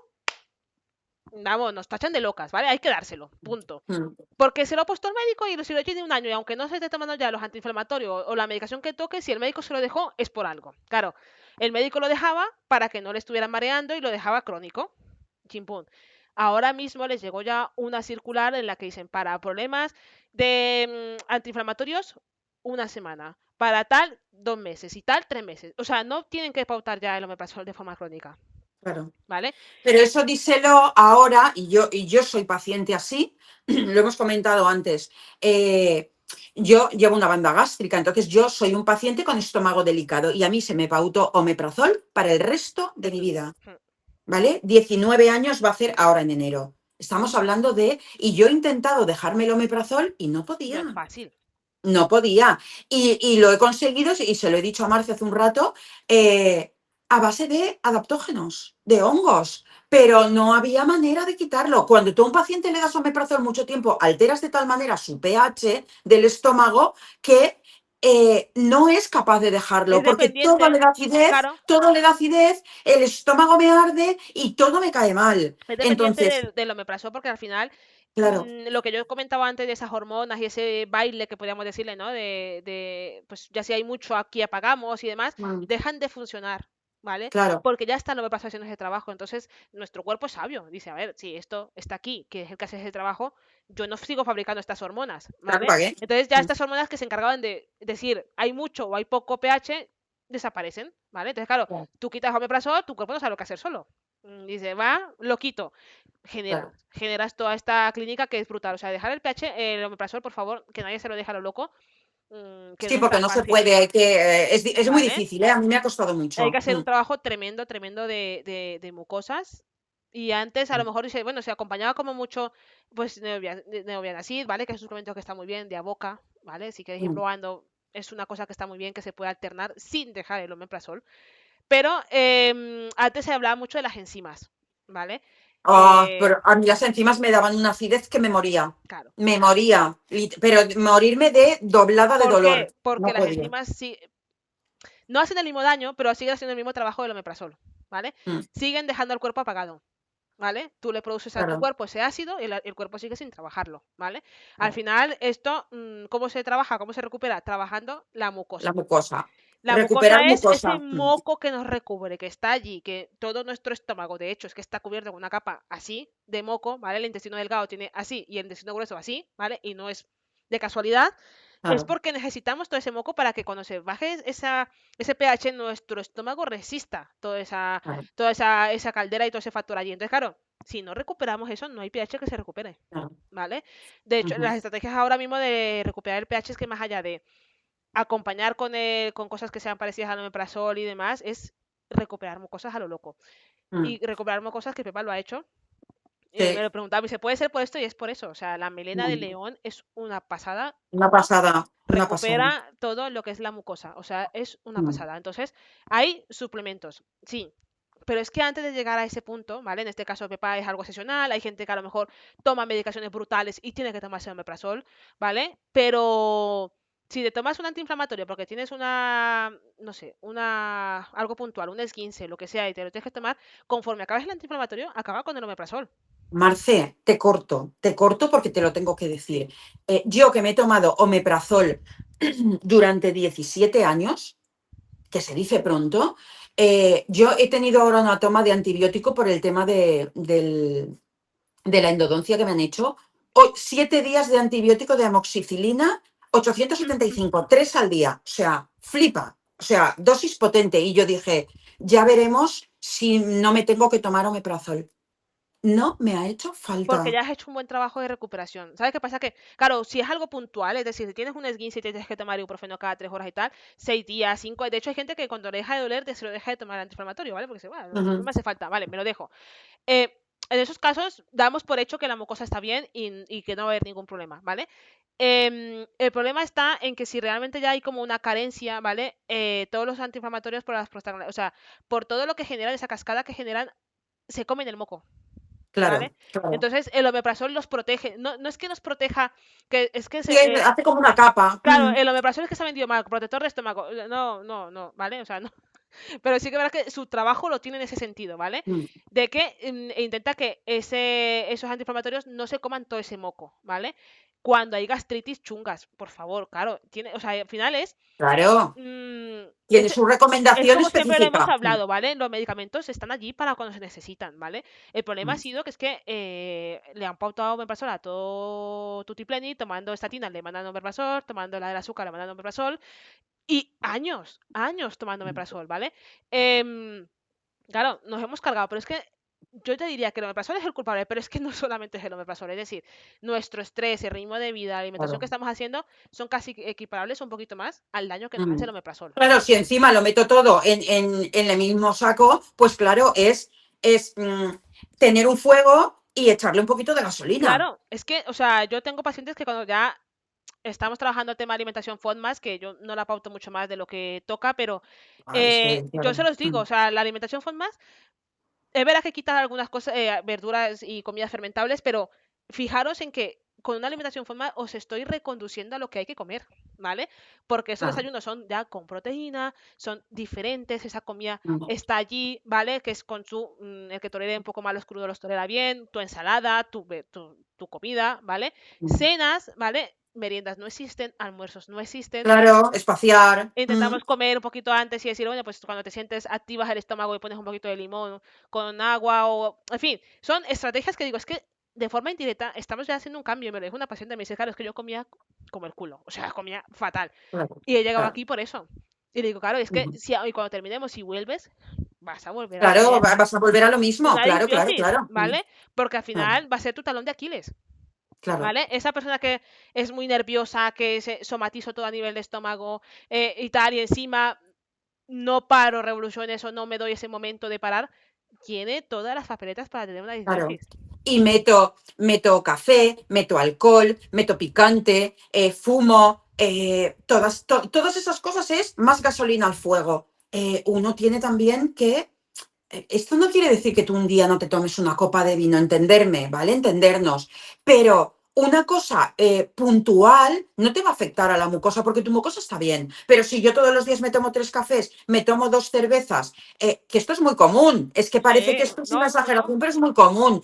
[SPEAKER 2] vamos, nos tachan de locas, ¿vale? Hay que dárselo, punto.
[SPEAKER 1] Mm.
[SPEAKER 2] Porque se lo ha puesto el médico y si lo tiene un año y aunque no se esté tomando ya los antiinflamatorios o la medicación que toque, si el médico se lo dejó es por algo. Claro, el médico lo dejaba para que no le estuvieran mareando y lo dejaba crónico. Chimpún. Ahora mismo les llegó ya una circular en la que dicen para problemas de antiinflamatorios una semana, para tal 2 meses y tal 3 meses. O sea, no tienen que pautar ya el omeprazol de forma crónica,
[SPEAKER 1] Claro.
[SPEAKER 2] ¿vale?
[SPEAKER 1] Pero eso díselo ahora, y yo soy paciente así, lo hemos comentado antes. Yo llevo una banda gástrica, entonces yo soy un paciente con estómago delicado y a mí se me pautó omeprazol para el resto de mi vida, ¿vale? 19 años va a hacer ahora en enero. Estamos hablando de, y yo he intentado dejarme el omeprazol y no
[SPEAKER 2] No es
[SPEAKER 1] podía.
[SPEAKER 2] fácil.
[SPEAKER 1] No podía. Y lo he conseguido, y se lo he dicho a Marcia hace un rato, a base de adaptógenos, de hongos, pero no había manera de quitarlo. Cuando tú a un paciente le das omeprazol mucho tiempo, alteras de tal manera su pH del estómago que no es capaz de dejarlo,
[SPEAKER 2] Es
[SPEAKER 1] porque
[SPEAKER 2] dependiente, claro,
[SPEAKER 1] todo le da acidez, el estómago me arde y todo me cae mal.
[SPEAKER 2] es dependiente
[SPEAKER 1] Entonces,
[SPEAKER 2] del omeprazol porque al final
[SPEAKER 1] claro,
[SPEAKER 2] lo que yo comentaba antes de esas hormonas y ese baile que podríamos decirle, ¿no? Pues ya si hay mucho aquí apagamos y demás,
[SPEAKER 1] mm,
[SPEAKER 2] dejan de funcionar, ¿vale?
[SPEAKER 1] claro,
[SPEAKER 2] Porque ya está el omeprazol haciendo ese trabajo. Entonces, nuestro cuerpo es sabio. Dice, a ver, si esto está aquí, que es el que hace ese trabajo, yo no sigo fabricando estas hormonas,
[SPEAKER 1] claro,
[SPEAKER 2] ¿vale?
[SPEAKER 1] ¿para qué?
[SPEAKER 2] Entonces ya
[SPEAKER 1] Mm,
[SPEAKER 2] estas hormonas que se encargaban de decir, hay mucho o hay poco pH, desaparecen, ¿vale? Entonces, claro,
[SPEAKER 1] claro,
[SPEAKER 2] tú quitas omeprazol, tu cuerpo no sabe lo que hacer solo. Dice, va, lo quito.
[SPEAKER 1] claro.
[SPEAKER 2] Generas toda esta clínica que es brutal. O sea, dejar el pH, el omeprazol, por favor, que nadie se lo deje a lo loco, que
[SPEAKER 1] Sí,
[SPEAKER 2] no es
[SPEAKER 1] porque
[SPEAKER 2] tan
[SPEAKER 1] no se
[SPEAKER 2] fácil,
[SPEAKER 1] puede, es muy
[SPEAKER 2] ¿vale?
[SPEAKER 1] difícil, ¿eh? A mí me ha costado
[SPEAKER 2] Hay que
[SPEAKER 1] mucho.
[SPEAKER 2] hacer un trabajo tremendo, tremendo de mucosas. Y antes a lo mejor dice, bueno, se acompañaba como mucho, pues, Neovianacid, ¿vale? Que es un suplemento que está muy bien, de Avoca, ¿vale? Si queréis ir
[SPEAKER 1] Mm.
[SPEAKER 2] probando, es una cosa que está muy bien, que se puede alternar sin dejar el omeprazol. Pero antes se hablaba mucho de las enzimas, ¿vale?
[SPEAKER 1] Ah,
[SPEAKER 2] Eh,
[SPEAKER 1] pero a mí las enzimas me daban una acidez que me moría.
[SPEAKER 2] claro.
[SPEAKER 1] Me moría. Pero morirme de doblada de
[SPEAKER 2] ¿Por
[SPEAKER 1] dolor.
[SPEAKER 2] qué? Porque
[SPEAKER 1] No
[SPEAKER 2] las
[SPEAKER 1] podía.
[SPEAKER 2] enzimas sí, no hacen el mismo daño, pero siguen haciendo el mismo trabajo del omeprazol, ¿vale?
[SPEAKER 1] Mm,
[SPEAKER 2] Siguen dejando al cuerpo apagado, ¿vale? Tú le produces a tu
[SPEAKER 1] claro,
[SPEAKER 2] cuerpo ese ácido y el cuerpo sigue sin trabajarlo, ¿vale? Al
[SPEAKER 1] claro.
[SPEAKER 2] final, esto, ¿cómo se trabaja? ¿Cómo se recupera? Trabajando la
[SPEAKER 1] La
[SPEAKER 2] mucosa.
[SPEAKER 1] mucosa.
[SPEAKER 2] La
[SPEAKER 1] Recuperar
[SPEAKER 2] mucosa es ese
[SPEAKER 1] mucosa. Mm,
[SPEAKER 2] moco que nos recubre, que está allí, que todo nuestro estómago, de hecho, es que está cubierto con una capa así de moco, ¿vale? El intestino delgado tiene así y el intestino grueso así, ¿vale? Y no es de casualidad, es
[SPEAKER 1] claro,
[SPEAKER 2] porque necesitamos todo ese moco para que cuando se baje ese pH, nuestro estómago resista
[SPEAKER 1] claro,
[SPEAKER 2] toda esa caldera y todo ese factor allí. Entonces, claro, si no recuperamos eso, no hay pH que se recupere,
[SPEAKER 1] claro.
[SPEAKER 2] ¿vale? De hecho,
[SPEAKER 1] Ujú,
[SPEAKER 2] las estrategias ahora mismo de recuperar el pH es que más allá de acompañar con cosas que sean parecidas al omeprazol y demás, es recuperar mucosas a lo loco.
[SPEAKER 1] mm.
[SPEAKER 2] Y recuperar mucosas que Pepa lo ha hecho. Me
[SPEAKER 1] Sí,
[SPEAKER 2] lo preguntaba, y dice, puede ser por esto y es por eso. O sea, la melena de
[SPEAKER 1] mm.
[SPEAKER 2] león es una pasada
[SPEAKER 1] Una
[SPEAKER 2] cómo
[SPEAKER 1] pasada, una pasada.
[SPEAKER 2] recupera todo lo que es la mucosa. O sea, es una
[SPEAKER 1] Mm.
[SPEAKER 2] pasada. Entonces, hay suplementos, sí. Pero es que antes de llegar a ese punto, ¿vale? En este caso, Pepa es algo excepcional. Hay gente que a lo mejor toma medicaciones brutales y tiene que tomarse omeprazol, ¿vale? Pero si te tomas un antiinflamatorio porque tienes no sé, algo puntual, un esguince, lo que sea, y te lo tienes que tomar, conforme acabes el antiinflamatorio, acaba con el omeprazol.
[SPEAKER 1] Marce, te corto porque te lo tengo que decir. Yo que me he tomado omeprazol durante 17 años, que se dice pronto, yo he tenido ahora una toma de antibiótico por el tema de la endodoncia que me han hecho. 7 días de antibiótico de amoxicilina, 875, 3 al día. O sea, flipa. O sea, dosis potente. Y yo dije, ya veremos si no me tengo que tomar omeprazol. No me ha hecho
[SPEAKER 2] Porque
[SPEAKER 1] falta.
[SPEAKER 2] ya has hecho un buen trabajo de recuperación. ¿Sabes qué pasa? Que, claro, si es algo puntual, es decir, si tienes un esguince y tienes que tomar ibuprofeno cada 3 horas y tal, 6 días, 5. De hecho, hay gente que cuando le deja de doler, se lo deja de tomar antiinflamatorio, ¿vale? Porque dice, bueno, no
[SPEAKER 1] Ujú.
[SPEAKER 2] me hace falta, vale, me lo dejo. Eh, en esos casos, damos por hecho que la mucosa está bien y que no va a haber ningún problema, ¿vale? El problema está en que si realmente ya hay como una carencia, ¿vale? Todos los antiinflamatorios por las prostaglandinas, o sea, por todo lo que generan, esa cascada que generan, se comen el moco. ¿Vale?
[SPEAKER 1] Claro, claro.
[SPEAKER 2] Entonces el omeprazol los protege. No, no es que nos proteja,
[SPEAKER 1] Sí, hace como una capa.
[SPEAKER 2] claro, el omeprazol es que se ha vendido mal, protector de estómago. No, no, no, ¿vale? O sea, no. Pero sí que es verdad que su trabajo lo tiene en ese sentido, ¿vale?
[SPEAKER 1] Mm.
[SPEAKER 2] De que intenta que esos antiinflamatorios no se coman todo ese moco, ¿vale? Cuando hay gastritis chungas, por favor, claro, tiene, o sea, al final
[SPEAKER 1] Claro,
[SPEAKER 2] mm,
[SPEAKER 1] tiene su
[SPEAKER 2] es
[SPEAKER 1] recomendación
[SPEAKER 2] como siempre lo hemos
[SPEAKER 1] específica. Mm.
[SPEAKER 2] hablado, ¿vale? Los medicamentos están allí para cuando se necesitan, ¿vale? El problema ha
[SPEAKER 1] Mm.
[SPEAKER 2] sido que es que le han pautado omeprazol a todo tutipleni, tomando estatina le mandan omeprazol, tomando la del azúcar le mandan omeprazol, y años, años tomando omeprazol, ¿vale? Em, claro, nos hemos cargado, pero es que yo te diría que el omeprazol es el culpable, pero es que no solamente es el omeprazol, es decir, nuestro estrés, el ritmo de vida, la alimentación que
[SPEAKER 1] Claro.
[SPEAKER 2] estamos haciendo son casi equiparables un poquito más al daño que nos hace
[SPEAKER 1] Mm.
[SPEAKER 2] el omeprazol.
[SPEAKER 1] Claro, si encima lo meto todo en el mismo saco, pues claro, es tener un fuego y echarle un poquito de gasolina.
[SPEAKER 2] Claro, es que, o sea, yo tengo pacientes que cuando ya estamos trabajando el tema de alimentación FODMAS, que yo no la pauto mucho más de lo que toca, pero
[SPEAKER 1] Ah, es que,
[SPEAKER 2] yo se
[SPEAKER 1] claro.
[SPEAKER 2] los digo,
[SPEAKER 1] Mm.
[SPEAKER 2] o sea, la alimentación FODMAS, es verdad que quitas algunas cosas, verduras y comidas fermentables, pero fijaros en que con una alimentación FODMAS os estoy reconduciendo a lo que hay que comer, ¿vale? Porque esos
[SPEAKER 1] Claro.
[SPEAKER 2] desayunos son ya con proteína, son diferentes, esa comida
[SPEAKER 1] Mm.
[SPEAKER 2] está allí, ¿vale? Que es con el que tolere un poco más los crudos los tolera bien, tu ensalada, tu comida, ¿vale?
[SPEAKER 1] Mm.
[SPEAKER 2] Cenas, ¿vale? Meriendas no existen, almuerzos no existen.
[SPEAKER 1] Claro, espaciar. Mm.
[SPEAKER 2] Intentamos comer un poquito antes y decir, bueno, pues cuando te sientes activas el estómago y pones un poquito de limón con agua o... En fin, son estrategias que digo, es que de forma indirecta estamos ya haciendo un cambio. Y me lo dijo una paciente, me dice, claro, es que yo comía como el culo, o sea, comía fatal.
[SPEAKER 1] Claro,
[SPEAKER 2] Y he llegado
[SPEAKER 1] claro.
[SPEAKER 2] aquí por eso. Y le digo, claro, es que
[SPEAKER 1] Mm.
[SPEAKER 2] si y cuando terminemos, si vuelves, vas a volver a
[SPEAKER 1] Claro,
[SPEAKER 2] tener
[SPEAKER 1] vas a volver a lo mismo.
[SPEAKER 2] una
[SPEAKER 1] Claro, claro,
[SPEAKER 2] disbiosis,
[SPEAKER 1] claro. Mm.
[SPEAKER 2] ¿vale? Porque al
[SPEAKER 1] Claro,
[SPEAKER 2] final va a ser tu talón de Aquiles.
[SPEAKER 1] claro.
[SPEAKER 2] ¿Vale? Esa persona que es muy nerviosa, que se somatizo todo a nivel de estómago y tal, y encima no paro revoluciones o no me doy ese momento de parar, tiene todas las papeletas para tener una
[SPEAKER 1] Claro.
[SPEAKER 2] disbiosis.
[SPEAKER 1] Y meto café, meto alcohol, meto picante, fumo, todas esas cosas es más gasolina al fuego. Uno tiene también que esto no quiere decir que tú un día no te tomes una copa de vino, entenderme, ¿vale? Entendernos. Pero una cosa puntual no te va a afectar a la mucosa porque tu mucosa está bien. Pero si yo todos los días me tomo 3 cafés, me tomo 2 cervezas, que esto es muy común, es que parece que
[SPEAKER 2] Sí,
[SPEAKER 1] esto es una
[SPEAKER 2] no, no, no.
[SPEAKER 1] exageración, pero es muy común.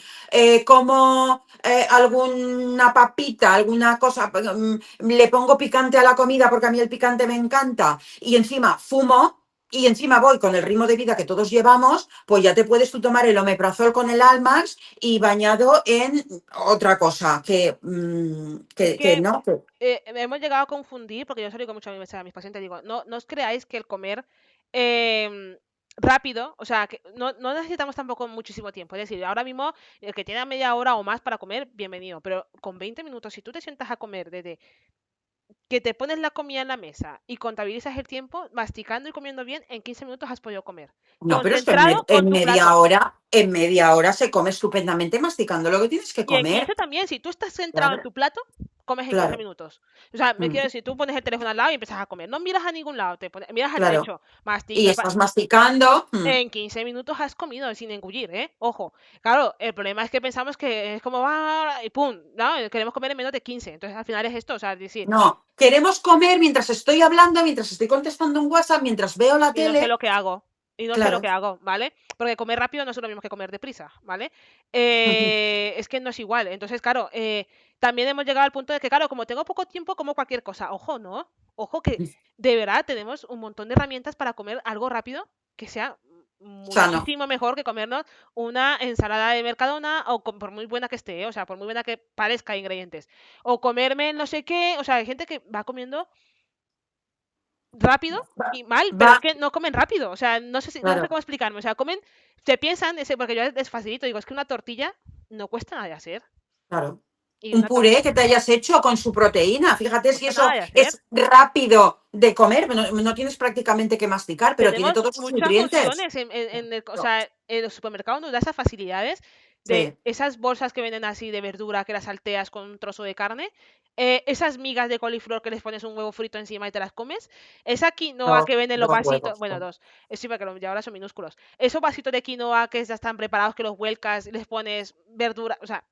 [SPEAKER 1] Como alguna papita, alguna cosa, le pongo picante a la comida porque a mí el picante me encanta y encima fumo y encima voy con el ritmo de vida que todos llevamos, pues ya te puedes tú tomar el omeprazol con el Almax y bañado en otra cosa,
[SPEAKER 2] Es
[SPEAKER 1] que
[SPEAKER 2] que
[SPEAKER 1] no.
[SPEAKER 2] hemos llegado a confundir, porque yo se lo digo mucho a mis pacientes, digo, no os creáis que el comer em, rápido, o sea, que no necesitamos tampoco muchísimo tiempo. Es decir, ahora mismo el que tiene media hora o más para comer, bienvenido, pero con 20 minutos, si tú te sientas a comer desde que te pones la comida en la mesa y contabilizas el tiempo, masticando y comiendo bien, en 15 minutos has podido comer.
[SPEAKER 1] No, pero es que
[SPEAKER 2] Concentrado con tu plato.
[SPEAKER 1] en media hora se come estupendamente masticando lo que tienes que
[SPEAKER 2] Y en
[SPEAKER 1] comer.
[SPEAKER 2] 15 también, si tú estás centrado en
[SPEAKER 1] Claro,
[SPEAKER 2] tu plato, comes en 15
[SPEAKER 1] claro,
[SPEAKER 2] minutos. O sea, me
[SPEAKER 1] mm,
[SPEAKER 2] quiero decir, tú pones el teléfono al lado y empiezas a comer. No miras a ningún lado, miras al
[SPEAKER 1] claro.
[SPEAKER 2] techo,
[SPEAKER 1] Y
[SPEAKER 2] masticas.
[SPEAKER 1] estás masticando.
[SPEAKER 2] En 15 minutos has comido sin engullir, ¿eh? Ojo. Claro, el problema es que pensamos que es como va y pum, ¿no? Queremos comer en menos de 15. Entonces al final es esto, o sea, es decir,
[SPEAKER 1] No, queremos comer mientras estoy hablando, mientras estoy contestando un WhatsApp, mientras veo la
[SPEAKER 2] y no sé
[SPEAKER 1] tele.
[SPEAKER 2] lo que hago. Y no sé lo
[SPEAKER 1] Claro.
[SPEAKER 2] que hago, ¿vale? Porque comer rápido no es lo mismo que comer deprisa, ¿vale? Es que no es igual. Entonces, claro, también hemos llegado al punto de que, claro, como tengo poco tiempo, como cualquier cosa. Ojo, ¿no? Ojo que de verdad tenemos un montón de herramientas para comer algo rápido que sea
[SPEAKER 1] Sano.
[SPEAKER 2] muchísimo mejor que comernos una ensalada de Mercadona o por muy buena que esté, o sea, por muy buena que parezca ingredientes. O comerme no sé qué, o sea, hay gente que va comiendo rápido
[SPEAKER 1] Va,
[SPEAKER 2] y mal, pero
[SPEAKER 1] va,
[SPEAKER 2] es que no comen rápido, o sea, no sé
[SPEAKER 1] claro,
[SPEAKER 2] cómo explicarme, o sea, comen, se piensan, porque yo les facilito, digo, es que una tortilla no cuesta nada de hacer,
[SPEAKER 1] claro.
[SPEAKER 2] y
[SPEAKER 1] Un
[SPEAKER 2] una
[SPEAKER 1] puré que te hayas hecho con su proteína.
[SPEAKER 2] no
[SPEAKER 1] Fíjate si
[SPEAKER 2] cuesta nada
[SPEAKER 1] eso
[SPEAKER 2] de hacer.
[SPEAKER 1] es rápido de comer. No, no tienes prácticamente que masticar, pero tiene
[SPEAKER 2] Tenemos
[SPEAKER 1] todos sus
[SPEAKER 2] muchas
[SPEAKER 1] nutrientes.
[SPEAKER 2] opciones o sea, en los supermercados nos da esas facilidades de
[SPEAKER 1] Sí.
[SPEAKER 2] esas bolsas que venden así de verdura que las salteas con un trozo de carne, esas migas de coliflor que les pones un huevo frito encima y te las comes, esa quinoa
[SPEAKER 1] Dos,
[SPEAKER 2] que venden los
[SPEAKER 1] dos
[SPEAKER 2] vasitos,
[SPEAKER 1] huevos.
[SPEAKER 2] bueno, dos, sí, porque ya ahora son minúsculos, esos vasitos de quinoa que ya están preparados, que los vuelcas y les pones verdura, o sea,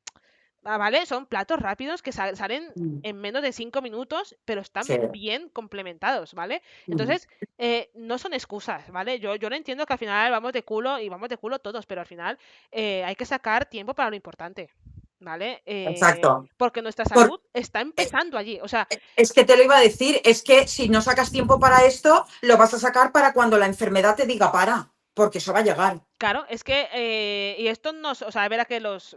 [SPEAKER 2] ¿vale? Son platos rápidos que salen
[SPEAKER 1] mm,
[SPEAKER 2] en menos de 5 minutos, pero
[SPEAKER 1] sí,
[SPEAKER 2] están bien complementados, ¿vale?
[SPEAKER 1] mm,
[SPEAKER 2] Entonces, no son excusas, ¿vale? Yo lo entiendo que al final vamos de culo y vamos de culo todos, pero al final hay que sacar tiempo para lo importante, ¿vale?
[SPEAKER 1] exacto.
[SPEAKER 2] Porque nuestra
[SPEAKER 1] Por-
[SPEAKER 2] salud está empezando allí, o sea,
[SPEAKER 1] es que te lo iba a decir, es que si no sacas tiempo para esto, lo vas a sacar para cuando la enfermedad te diga para, porque eso va a llegar.
[SPEAKER 2] claro, es que, y esto nos, o sea, verá que los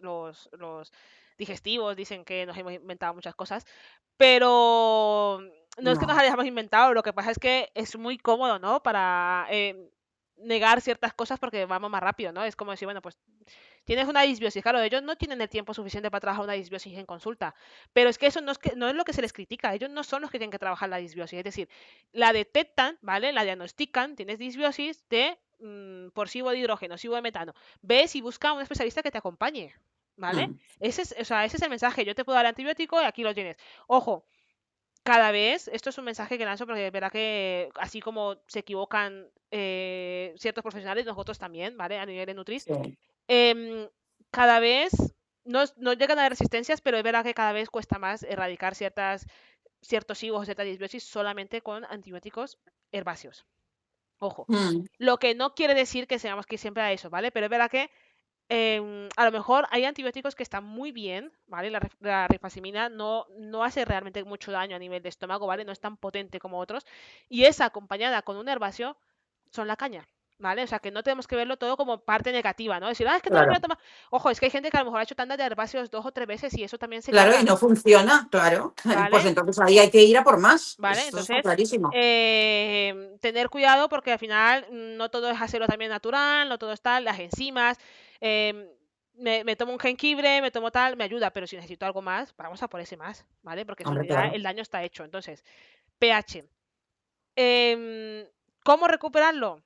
[SPEAKER 2] digestivos dicen que nos hemos inventado muchas cosas, pero no es que nos
[SPEAKER 1] No.
[SPEAKER 2] hayamos inventado, lo que pasa es que es muy cómodo, ¿no? Para negar ciertas cosas porque vamos más rápido, ¿no? Es como decir, bueno, pues tienes una disbiosis, claro, ellos no tienen el tiempo suficiente para trabajar una disbiosis en consulta, pero es que eso no es lo que se les critica, ellos no son los que tienen que trabajar la disbiosis, es decir, la detectan, ¿vale? La diagnostican, tienes disbiosis de por SIBO de hidrógeno, SIBO de metano, ves y busca a un especialista que te acompañe, ¿vale?
[SPEAKER 1] Mm,
[SPEAKER 2] O sea, ese es el mensaje, yo te puedo dar antibiótico y aquí lo tienes. Ojo, cada vez, esto es un mensaje que lanzo porque verá que así como se equivocan ciertos profesionales, nosotros también, ¿vale? A nivel de Nutris,
[SPEAKER 1] sí.
[SPEAKER 2] em, cada vez no llegan a haber resistencias, pero es verdad que cada vez cuesta más erradicar ciertos higos o cierta disbiosis solamente con antibióticos herbáceos. Ojo.
[SPEAKER 1] Mm,
[SPEAKER 2] Lo que no quiere decir que seamos que siempre a eso, ¿vale? Pero es verdad que a lo mejor hay antibióticos que están muy bien, ¿vale? La rifacimina no hace realmente mucho daño a nivel de estómago, ¿vale? No es tan potente como otros. Y esa acompañada con un herbáceo son la caña, ¿vale? O sea, que no tenemos que verlo todo como parte negativa, ¿no? Decir, es que no lo voy a
[SPEAKER 1] claro,
[SPEAKER 2] tomar. Ojo, es que hay gente que a lo mejor ha hecho tandas de herbáceos 2 o 3 veces y eso también se
[SPEAKER 1] claro, y
[SPEAKER 2] carga,
[SPEAKER 1] no funciona, claro. Pues
[SPEAKER 2] ¿vale?
[SPEAKER 1] entonces ahí hay que ir a por más.
[SPEAKER 2] ¿Vale?
[SPEAKER 1] Eso está
[SPEAKER 2] Entonces,
[SPEAKER 1] clarísimo.
[SPEAKER 2] tener cuidado porque al final no todo es hacerlo también natural, no todo está, las enzimas, em, me tomo un jengibre, me tomo tal, me ayuda, pero si necesito algo más, vamos a por ese más, ¿vale? Porque si no
[SPEAKER 1] Hombre,
[SPEAKER 2] ya
[SPEAKER 1] claro.
[SPEAKER 2] el daño está hecho. Entonces, pH. Em, ¿Cómo recuperarlo?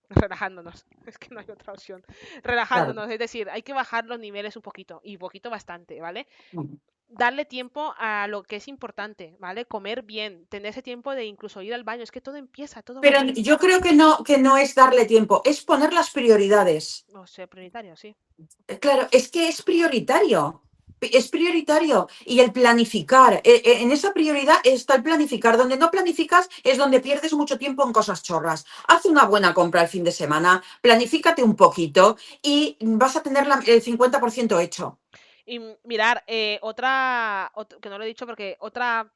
[SPEAKER 2] Relajándonos, es que no hay otra opción.
[SPEAKER 1] Claro.
[SPEAKER 2] Relajándonos, es decir, hay que bajar los niveles un poquito, y poquito bastante, ¿vale?
[SPEAKER 1] Mm.
[SPEAKER 2] Darle tiempo a lo que es importante, ¿vale? Comer bien, tener ese tiempo de incluso ir al baño, es que todo empieza, todo va
[SPEAKER 1] Pero
[SPEAKER 2] allí.
[SPEAKER 1] yo creo que no es darle tiempo, es poner las prioridades.
[SPEAKER 2] No sé, prioritario, sí.
[SPEAKER 1] Claro, es que es prioritario. Es prioritario. Y el planificar, en esa prioridad está el planificar. Donde no planificas es donde pierdes mucho tiempo en cosas chorras. Haz una buena compra el fin de semana, planifícate un poquito y vas a tener el 50% hecho.
[SPEAKER 2] Y mirar, que no lo he dicho porque otra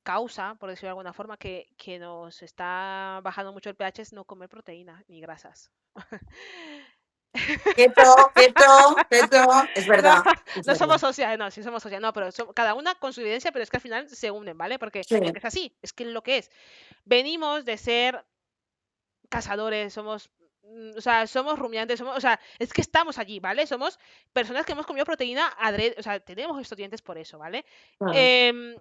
[SPEAKER 2] causa, por decirlo de alguna forma, que nos está bajando mucho el pH es no comer proteína ni grasas.
[SPEAKER 1] Keto, keto, keto, es
[SPEAKER 2] No,
[SPEAKER 1] verdad, es
[SPEAKER 2] no somos
[SPEAKER 1] verdad.
[SPEAKER 2] sociales, no, sí somos sociales, no, pero cada una con su evidencia, pero es que al final se unen, ¿vale?
[SPEAKER 1] Sí,
[SPEAKER 2] Porque es así, es que es lo que es. Venimos de ser cazadores, o sea, somos rumiantes, o sea, es que estamos allí, ¿vale? Somos personas que hemos comido proteína o sea, tenemos estos dientes por eso, ¿vale?
[SPEAKER 1] claro,
[SPEAKER 2] Em,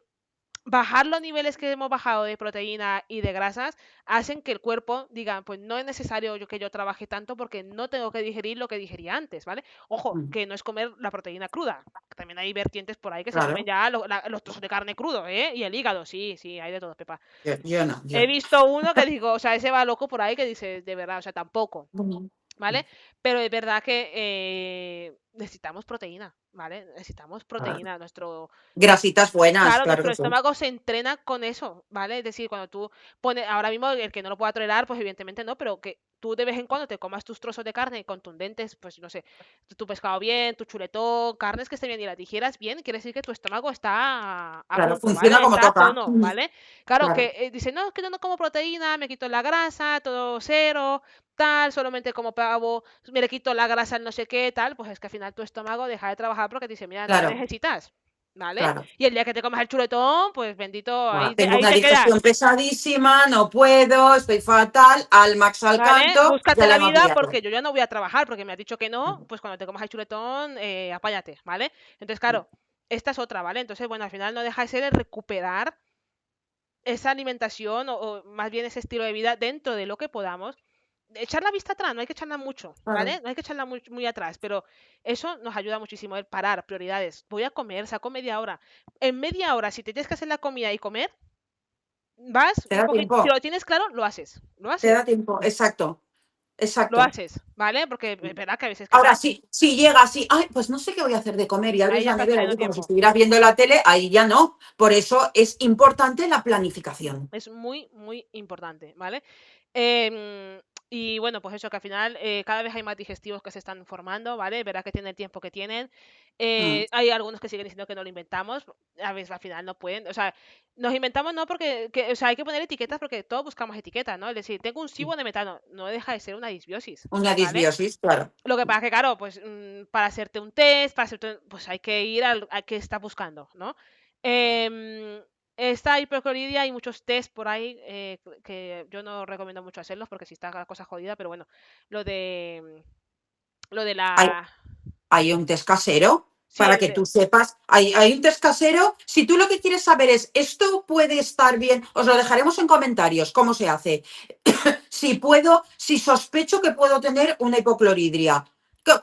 [SPEAKER 2] Bajar los niveles que hemos bajado de proteína y de grasas hacen que el cuerpo diga, pues no es necesario que yo trabaje tanto porque no tengo que digerir lo que digería antes, ¿vale? Ojo,
[SPEAKER 1] mm,
[SPEAKER 2] que no es comer la proteína cruda. También hay vertientes por ahí que se comen
[SPEAKER 1] claro.
[SPEAKER 2] ya los trozos de carne crudo, ¿eh? Y el hígado, sí, sí, hay de todo, Pepa.
[SPEAKER 1] Yo no,
[SPEAKER 2] He
[SPEAKER 1] yo.
[SPEAKER 2] visto uno que digo, o sea, ese va loco por ahí que dice, de verdad, o sea, tampoco.
[SPEAKER 1] Mm.
[SPEAKER 2] ¿Vale? Pero es verdad que necesitamos proteína, ¿vale? Necesitamos
[SPEAKER 1] Claro.
[SPEAKER 2] proteína.
[SPEAKER 1] Grasitas buenas,
[SPEAKER 2] Claro,
[SPEAKER 1] claro
[SPEAKER 2] nuestro
[SPEAKER 1] que sí.
[SPEAKER 2] estómago se entrena con eso, ¿vale? Es decir, cuando tú pones, ahora mismo el que no lo pueda tolerar, pues evidentemente no, pero que tú de vez en cuando te comas tus trozos de carne contundentes, pues no sé, tu pescado bien, tu chuletón, carnes que estén bien y las digieras bien, quiere decir que tu estómago está a
[SPEAKER 1] Claro,
[SPEAKER 2] punto,
[SPEAKER 1] funciona
[SPEAKER 2] ¿vale?
[SPEAKER 1] como
[SPEAKER 2] Está a
[SPEAKER 1] toca.
[SPEAKER 2] tono, ¿vale? Claro,
[SPEAKER 1] Claro,
[SPEAKER 2] que dice, no, es que yo no como proteína, me quito la grasa, todo cero, tal, solamente como pavo, me le quito la grasa, no sé qué, tal, pues es que al final tu estómago deja de trabajar porque te dice, mira, no me
[SPEAKER 1] claro,
[SPEAKER 2] necesitas. ¿Vale?
[SPEAKER 1] claro.
[SPEAKER 2] Y el día que te comas el chuletón, pues bendito,
[SPEAKER 1] Ah, tengo
[SPEAKER 2] ahí
[SPEAKER 1] una
[SPEAKER 2] te
[SPEAKER 1] digestión
[SPEAKER 2] quedas,
[SPEAKER 1] pesadísima, no puedo, estoy fatal, al max al
[SPEAKER 2] ¿vale?
[SPEAKER 1] canto,
[SPEAKER 2] Búscate
[SPEAKER 1] ya la
[SPEAKER 2] la
[SPEAKER 1] hemos
[SPEAKER 2] vida
[SPEAKER 1] liado.
[SPEAKER 2] porque yo ya no voy a trabajar porque me has dicho que no, pues cuando te comas el chuletón, apáñate, ¿vale? Entonces, claro, esta es otra, ¿vale? Entonces, bueno, al final no deja de ser el recuperar esa alimentación o más bien ese estilo de vida dentro de lo que podamos. Echar la vista atrás, no hay que echarla mucho,
[SPEAKER 1] Claro,
[SPEAKER 2] ¿vale? No hay que echarla muy atrás, pero eso nos ayuda muchísimo el parar, prioridades. Voy a comer, saco media hora. En media hora, si te tienes que hacer la comida y comer, vas
[SPEAKER 1] te
[SPEAKER 2] un
[SPEAKER 1] da
[SPEAKER 2] poquito, si
[SPEAKER 1] tiempo,
[SPEAKER 2] lo tienes claro, lo haces, lo
[SPEAKER 1] te da
[SPEAKER 2] haces.
[SPEAKER 1] tiempo, exacto.
[SPEAKER 2] lo
[SPEAKER 1] exacto.
[SPEAKER 2] haces, ¿vale? Porque es verdad que a veces que
[SPEAKER 1] Ahora
[SPEAKER 2] tal,
[SPEAKER 1] sí, si llega así, ay, pues no sé qué voy a hacer de comer y
[SPEAKER 2] ahí
[SPEAKER 1] abres
[SPEAKER 2] ya
[SPEAKER 1] la
[SPEAKER 2] estás
[SPEAKER 1] nevera
[SPEAKER 2] perdiendo
[SPEAKER 1] allí como si
[SPEAKER 2] tiempo.
[SPEAKER 1] estuvieras viendo la tele, ahí ya no. Por eso es importante la planificación.
[SPEAKER 2] Es muy, muy importante, ¿vale? Em, y bueno, pues eso, que al final cada vez hay más digestivos que se están formando, ¿vale? Verá que tienen el tiempo que tienen.
[SPEAKER 1] Mm,
[SPEAKER 2] Hay algunos que siguen diciendo que no lo inventamos, a veces al final no pueden. O sea, nos inventamos no porque, o sea, hay que poner etiquetas porque todos buscamos etiquetas, ¿no? Es decir, tengo un SIBO de metano, no deja de ser una disbiosis,
[SPEAKER 1] una
[SPEAKER 2] ¿vale?
[SPEAKER 1] disbiosis, claro.
[SPEAKER 2] Lo que pasa es que, claro, pues para hacerte un test, pues hay que ir a qué está buscando, ¿no? Em, Esta hipercloridia, hay muchos test por ahí que yo no recomiendo mucho hacerlos porque si está la cosa jodida, pero bueno, lo de lo de
[SPEAKER 1] Hay,
[SPEAKER 2] la
[SPEAKER 1] hay un test casero
[SPEAKER 2] sí,
[SPEAKER 1] para que tú sepas. Hay un test casero. Si tú lo que quieres saber es, ¿esto puede estar bien? Os lo dejaremos en comentarios, cómo se hace. Si puedo, si sospecho que puedo tener una hipocloridria.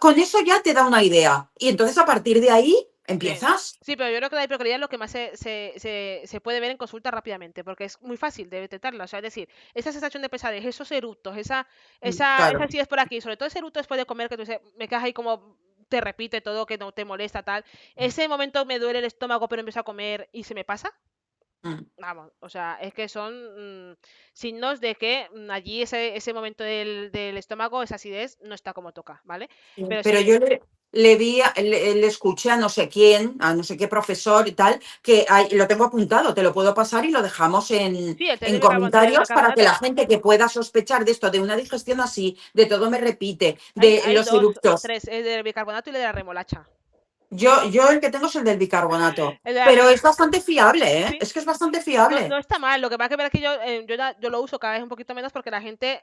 [SPEAKER 1] Con eso ya te da una idea. Y entonces a partir de ahí
[SPEAKER 2] sí.
[SPEAKER 1] empiezas.
[SPEAKER 2] Sí, pero yo creo que la hipercloridia es lo que más se puede ver en consulta rápidamente, porque es muy fácil de detectarla. O sea, es decir, esa sensación de pesadez, esos eructos, esa
[SPEAKER 1] Claro.
[SPEAKER 2] acidez por aquí, sobre todo ese eructo después de comer, que tú dices, me quedas ahí como te repite todo, que no te molesta, tal. Ese momento me duele el estómago, pero empiezo a comer y se me pasa.
[SPEAKER 1] Mm.
[SPEAKER 2] Vamos, o sea, es que son signos de que allí ese momento del estómago, esa acidez, no está como toca, ¿vale? Pero
[SPEAKER 1] Pero
[SPEAKER 2] sí,
[SPEAKER 1] yo le vi, le escuché a no sé quién, a no sé qué profesor y tal, que lo tengo apuntado, te lo puedo pasar y lo dejamos
[SPEAKER 2] sí, el test
[SPEAKER 1] en
[SPEAKER 2] de
[SPEAKER 1] comentarios para que la
[SPEAKER 2] bicarbonato.
[SPEAKER 1] gente que pueda sospechar de esto, de una digestión así, de todo me repite,
[SPEAKER 2] Hay,
[SPEAKER 1] de
[SPEAKER 2] hay
[SPEAKER 1] los
[SPEAKER 2] dos o
[SPEAKER 1] eructos.
[SPEAKER 2] tres, el del bicarbonato y el de la remolacha.
[SPEAKER 1] Yo el que tengo es el del bicarbonato,
[SPEAKER 2] El de la
[SPEAKER 1] pero
[SPEAKER 2] remo-
[SPEAKER 1] es bastante fiable, ¿eh?
[SPEAKER 2] sí,
[SPEAKER 1] Es que es bastante
[SPEAKER 2] no, no
[SPEAKER 1] fiable.
[SPEAKER 2] está mal. Lo que pasa es que verás que yo lo uso cada vez un poquito menos porque la gente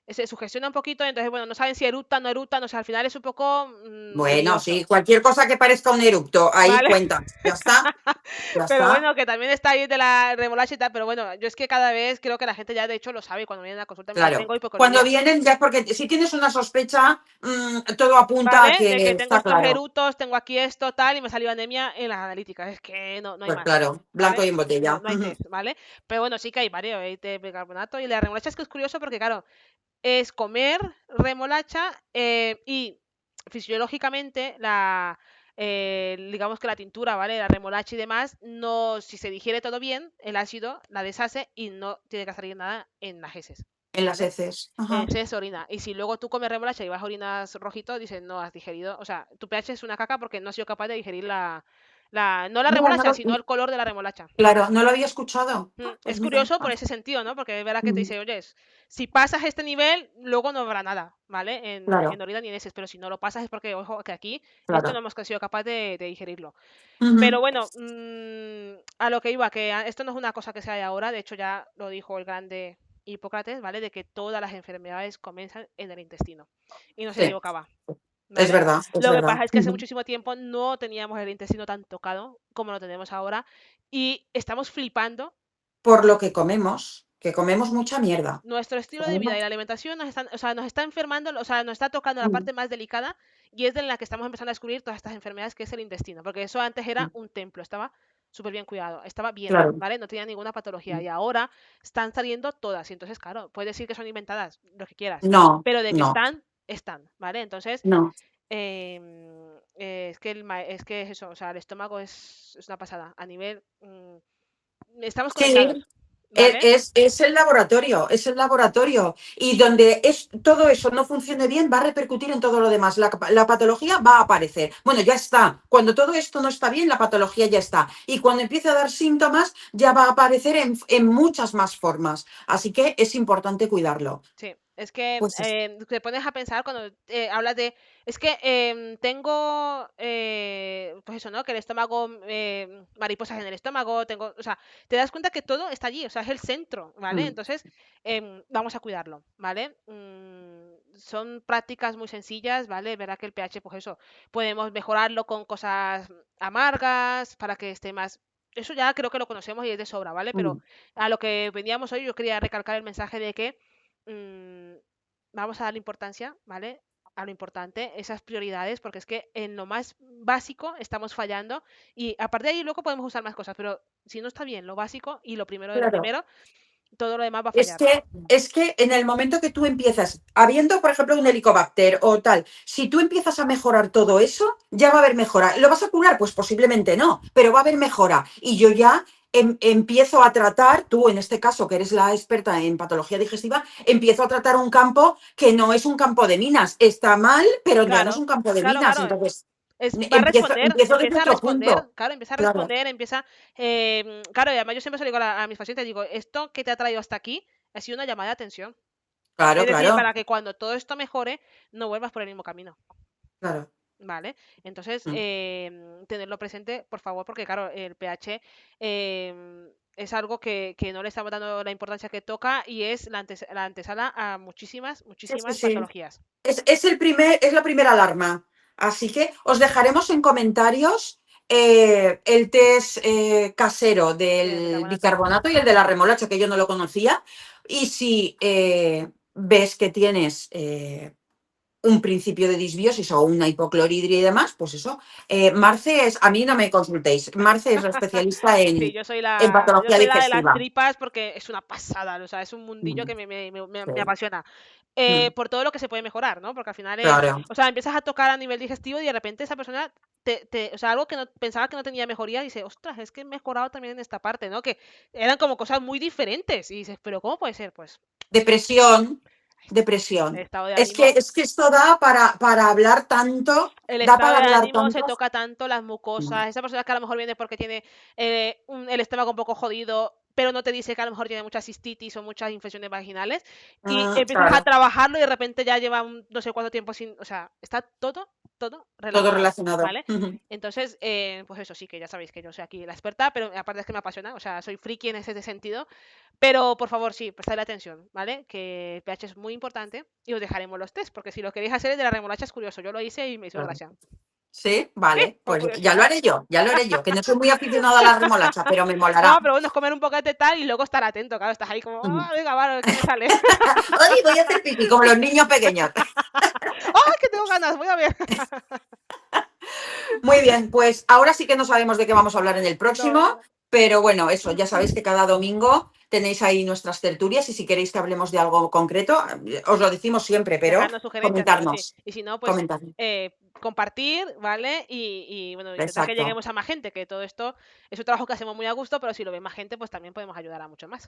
[SPEAKER 2] se sugestiona un poquito, entonces, bueno, no saben si eructan, no eructan, o sea, al final es un poco
[SPEAKER 1] Bueno, sí,
[SPEAKER 2] lioso,
[SPEAKER 1] cualquier cosa que parezca un eructo, ahí
[SPEAKER 2] ¿vale?
[SPEAKER 1] cuenta. Ya está, ya
[SPEAKER 2] Pero
[SPEAKER 1] está.
[SPEAKER 2] bueno, que también está ahí de la remolacha y tal, pero bueno, yo es que cada vez creo que la gente ya de hecho lo sabe y cuando viene a la consulta me dice,
[SPEAKER 1] Claro.
[SPEAKER 2] tengo
[SPEAKER 1] Cuando
[SPEAKER 2] hipocloridia,
[SPEAKER 1] vienen ya es porque si tienes una sospecha, todo apunta a
[SPEAKER 2] ¿vale? De
[SPEAKER 1] que
[SPEAKER 2] que tengo
[SPEAKER 1] está
[SPEAKER 2] estos
[SPEAKER 1] claro.
[SPEAKER 2] erutos, tengo aquí esto, tal, y me salió anemia en las analíticas, es que no hay
[SPEAKER 1] Pues
[SPEAKER 2] más,
[SPEAKER 1] claro, blanco
[SPEAKER 2] ¿vale?
[SPEAKER 1] y en
[SPEAKER 2] No,
[SPEAKER 1] botella.
[SPEAKER 2] no hay test, ¿vale? Pero bueno, sí que hay varios, hay de bicarbonato y la remolacha es que es curioso porque, claro, es comer remolacha y fisiológicamente digamos que la tintura, ¿vale? La remolacha y demás, no, si se digiere todo bien, el ácido la deshace y no tiene que salir nada en las heces,
[SPEAKER 1] En las
[SPEAKER 2] ¿vale?
[SPEAKER 1] heces. Ajá.
[SPEAKER 2] Heces, orina. Y si luego tú comes remolacha y vas a orinas rojito, dices, no has digerido, o sea, tu pH es una caca porque no has sido capaz de digerir no la
[SPEAKER 1] No, no
[SPEAKER 2] remolacha,
[SPEAKER 1] lo,
[SPEAKER 2] sino el color de la remolacha.
[SPEAKER 1] claro, no lo había escuchado.
[SPEAKER 2] Es
[SPEAKER 1] Pues mira.
[SPEAKER 2] curioso por ese sentido, ¿no? Porque es verdad que te
[SPEAKER 1] Mm,
[SPEAKER 2] dice, oye, si pasas este nivel, luego no habrá nada, ¿vale? En
[SPEAKER 1] claro,
[SPEAKER 2] orina ni en heces, pero si no lo pasas es porque, ojo, que aquí esto no
[SPEAKER 1] claro.
[SPEAKER 2] hemos sido capaz de digerirlo. Pero
[SPEAKER 1] Ujú.
[SPEAKER 2] bueno, a lo que iba, que esto no es una cosa que se haya ahora, de hecho ya lo dijo el grande Hipócrates, ¿vale? De que todas las enfermedades comienzan en el intestino. Y no se
[SPEAKER 1] Sí,
[SPEAKER 2] equivocaba,
[SPEAKER 1] es
[SPEAKER 2] ¿vale?
[SPEAKER 1] verdad, es
[SPEAKER 2] Lo que
[SPEAKER 1] verdad.
[SPEAKER 2] pasa es que hace
[SPEAKER 1] Ujú.
[SPEAKER 2] muchísimo tiempo no teníamos el intestino tan tocado como lo tenemos ahora y estamos flipando.
[SPEAKER 1] Por lo que comemos mucha mierda.
[SPEAKER 2] Nuestro estilo de vida y
[SPEAKER 1] Comemos-
[SPEAKER 2] la alimentación o sea, nos está enfermando, o sea, nos está tocando la
[SPEAKER 1] Mm,
[SPEAKER 2] parte más delicada y es de la que estamos empezando a descubrir todas estas enfermedades, que es el intestino, porque eso antes era
[SPEAKER 1] mm,
[SPEAKER 2] un templo, estaba súper bien cuidado, estaba bien,
[SPEAKER 1] claro.
[SPEAKER 2] ¿vale? No tenía ninguna patología
[SPEAKER 1] Mm.
[SPEAKER 2] y ahora están saliendo todas y entonces, claro, puedes decir que son inventadas, lo que quieras,
[SPEAKER 1] No,
[SPEAKER 2] pero de que
[SPEAKER 1] no,
[SPEAKER 2] están, ¿vale? Entonces,
[SPEAKER 1] no.
[SPEAKER 2] es que es eso, o sea, el estómago es una pasada, a nivel, estamos
[SPEAKER 1] Sí,
[SPEAKER 2] conectados, ¿vale?
[SPEAKER 1] es el laboratorio, es el laboratorio. Y donde todo eso no funcione bien, va a repercutir en todo lo demás. La patología va a aparecer. Bueno, ya está. Cuando todo esto no está bien, la patología ya está. Y cuando empiece a dar síntomas, ya va a aparecer en muchas más formas. Así que es importante cuidarlo.
[SPEAKER 2] Sí, es que
[SPEAKER 1] Pues
[SPEAKER 2] te pones a pensar cuando hablas de, es que tengo, pues eso, ¿no? Que el estómago, mariposas en el estómago, tengo, o sea, te das cuenta que todo está allí, o sea, es el centro, ¿vale?
[SPEAKER 1] mm,
[SPEAKER 2] Entonces, vamos a cuidarlo, ¿vale? Son prácticas muy sencillas, ¿vale? Verá que el pH, pues eso, podemos mejorarlo con cosas amargas para que esté más... Eso ya creo que lo conocemos y es de sobra, ¿vale? Pero
[SPEAKER 1] mm,
[SPEAKER 2] a lo que veníamos hoy, yo quería recalcar el mensaje de que mm, vamos a darle importancia, ¿vale? A lo importante, esas prioridades, porque es que en lo más básico estamos fallando y a partir de ahí luego podemos usar más cosas, pero si no está bien lo básico y lo primero de lo
[SPEAKER 1] claro.
[SPEAKER 2] primero, todo lo demás va a fallar.
[SPEAKER 1] Es que en el momento que tú empiezas, habiendo, por ejemplo, un helicobacter o tal, si tú empiezas a mejorar todo eso, ya va a haber mejora. ¿Lo vas a curar? Pues posiblemente no, pero va a haber mejora. Y yo ya empiezo a tratar, tú en este caso, que eres la experta en patología digestiva, empiezo a tratar un campo que no es un campo de minas. Está mal, pero ya no es
[SPEAKER 2] Claro,
[SPEAKER 1] un campo de
[SPEAKER 2] claro,
[SPEAKER 1] minas.
[SPEAKER 2] claro.
[SPEAKER 1] Entonces,
[SPEAKER 2] Va a responder,
[SPEAKER 1] empiezo desde
[SPEAKER 2] empieza a
[SPEAKER 1] otro
[SPEAKER 2] responder,
[SPEAKER 1] punto.
[SPEAKER 2] claro, empieza a
[SPEAKER 1] Claro,
[SPEAKER 2] responder, empieza, claro, y además yo siempre se lo digo a mis pacientes, digo, esto que te ha traído hasta aquí ha sido una llamada de atención. Es
[SPEAKER 1] claro,
[SPEAKER 2] decir,
[SPEAKER 1] claro,
[SPEAKER 2] para que cuando todo esto mejore, no vuelvas por el mismo camino.
[SPEAKER 1] claro.
[SPEAKER 2] ¿Vale? Entonces,
[SPEAKER 1] Mm.
[SPEAKER 2] tenerlo presente, por favor, porque claro, el pH es algo que no le estamos dando la importancia que toca y es la antesala a muchísimas,
[SPEAKER 1] Sí, sí,
[SPEAKER 2] muchísimas
[SPEAKER 1] sí.
[SPEAKER 2] patologías.
[SPEAKER 1] Es la primera alarma. Así que os dejaremos en comentarios el test casero
[SPEAKER 2] De
[SPEAKER 1] del
[SPEAKER 2] bicarbonato.
[SPEAKER 1] bicarbonato y el de la remolacha, que yo no lo conocía. Y si ves que tienes un principio de disbiosis o una hipocloridria y demás, pues eso. Marce es, a mí no me consultéis, Marce es la especialista
[SPEAKER 2] Sí,
[SPEAKER 1] en
[SPEAKER 2] yo
[SPEAKER 1] patología
[SPEAKER 2] soy la de las
[SPEAKER 1] digestiva.
[SPEAKER 2] tripas porque es una pasada, o sea, es un mundillo
[SPEAKER 1] Mm,
[SPEAKER 2] que me
[SPEAKER 1] sí,
[SPEAKER 2] apasiona.
[SPEAKER 1] mm,
[SPEAKER 2] Por todo lo que se puede mejorar, ¿no? Porque al final es,
[SPEAKER 1] claro.
[SPEAKER 2] o sea, empiezas a tocar a nivel digestivo y de repente esa persona o sea, algo que no, pensaba que no tenía mejoría, dice, ostras, es que he mejorado también en esta parte, ¿no? Que eran como cosas muy diferentes. Y dices, pero ¿cómo puede ser? Pues
[SPEAKER 1] Depresión, depresión.
[SPEAKER 2] estado de ánimo.
[SPEAKER 1] Es que esto da para hablar tanto,
[SPEAKER 2] El
[SPEAKER 1] da
[SPEAKER 2] estado
[SPEAKER 1] para
[SPEAKER 2] de
[SPEAKER 1] hablar
[SPEAKER 2] ánimo se
[SPEAKER 1] tanto.
[SPEAKER 2] toca tanto, las
[SPEAKER 1] Mm.
[SPEAKER 2] mucosas. Esa persona que a lo mejor viene porque tiene el estómago un poco jodido, pero no te dice que a lo mejor tiene mucha cistitis o muchas infecciones vaginales. Y
[SPEAKER 1] Ah,
[SPEAKER 2] empiezas a
[SPEAKER 1] claro,
[SPEAKER 2] trabajarlo y de repente ya lleva no sé cuánto tiempo sin. O sea, está todo
[SPEAKER 1] todo
[SPEAKER 2] relacionado,
[SPEAKER 1] relacionado.
[SPEAKER 2] ¿vale? Entonces, pues eso sí, que ya sabéis que yo soy aquí la experta, pero aparte es que me apasiona, o sea, soy friki en ese sentido. Pero por favor, sí, prestadle atención, ¿vale? Que el pH es muy importante y os dejaremos los test, porque si lo queréis hacer el de la remolacha es curioso. Yo lo hice y me hizo
[SPEAKER 1] Claro.
[SPEAKER 2] gracia.
[SPEAKER 1] Sí,
[SPEAKER 2] Sí,
[SPEAKER 1] vale,
[SPEAKER 2] por
[SPEAKER 1] pues ya lo
[SPEAKER 2] curiosidad.
[SPEAKER 1] haré yo, ya lo haré yo, que no soy muy aficionada a la remolacha, pero me
[SPEAKER 2] No,
[SPEAKER 1] molará.
[SPEAKER 2] pero bueno, es comer un poquete tal y luego estar atento, claro, estás ahí como, ah, venga, va, a ver qué me sale.
[SPEAKER 1] Hoy voy a hacer pipí, como los niños pequeños.
[SPEAKER 2] ¡Ah, que tengo ganas! Voy a ver.
[SPEAKER 1] Muy bien, pues ahora sí que no sabemos de qué vamos a hablar en el próximo,
[SPEAKER 2] No,
[SPEAKER 1] pero bueno, eso, ya sabéis que cada domingo tenéis ahí nuestras tertulias y si queréis que hablemos de algo concreto, os lo decimos siempre, pero
[SPEAKER 2] dejarnos sugerencias, pero sí.
[SPEAKER 1] comentarnos,
[SPEAKER 2] Y si no, pues
[SPEAKER 1] comentarnos.
[SPEAKER 2] compartir, ¿vale? Bueno, intentar que
[SPEAKER 1] Exacto.
[SPEAKER 2] lleguemos a más gente, que todo esto es un trabajo que hacemos muy a gusto, pero si lo ve más gente, pues también podemos ayudar a mucho más.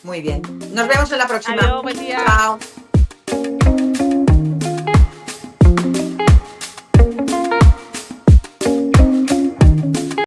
[SPEAKER 1] Muy bien. Nos vemos en la próxima.
[SPEAKER 2] Adiós, buen día.
[SPEAKER 1] Chao.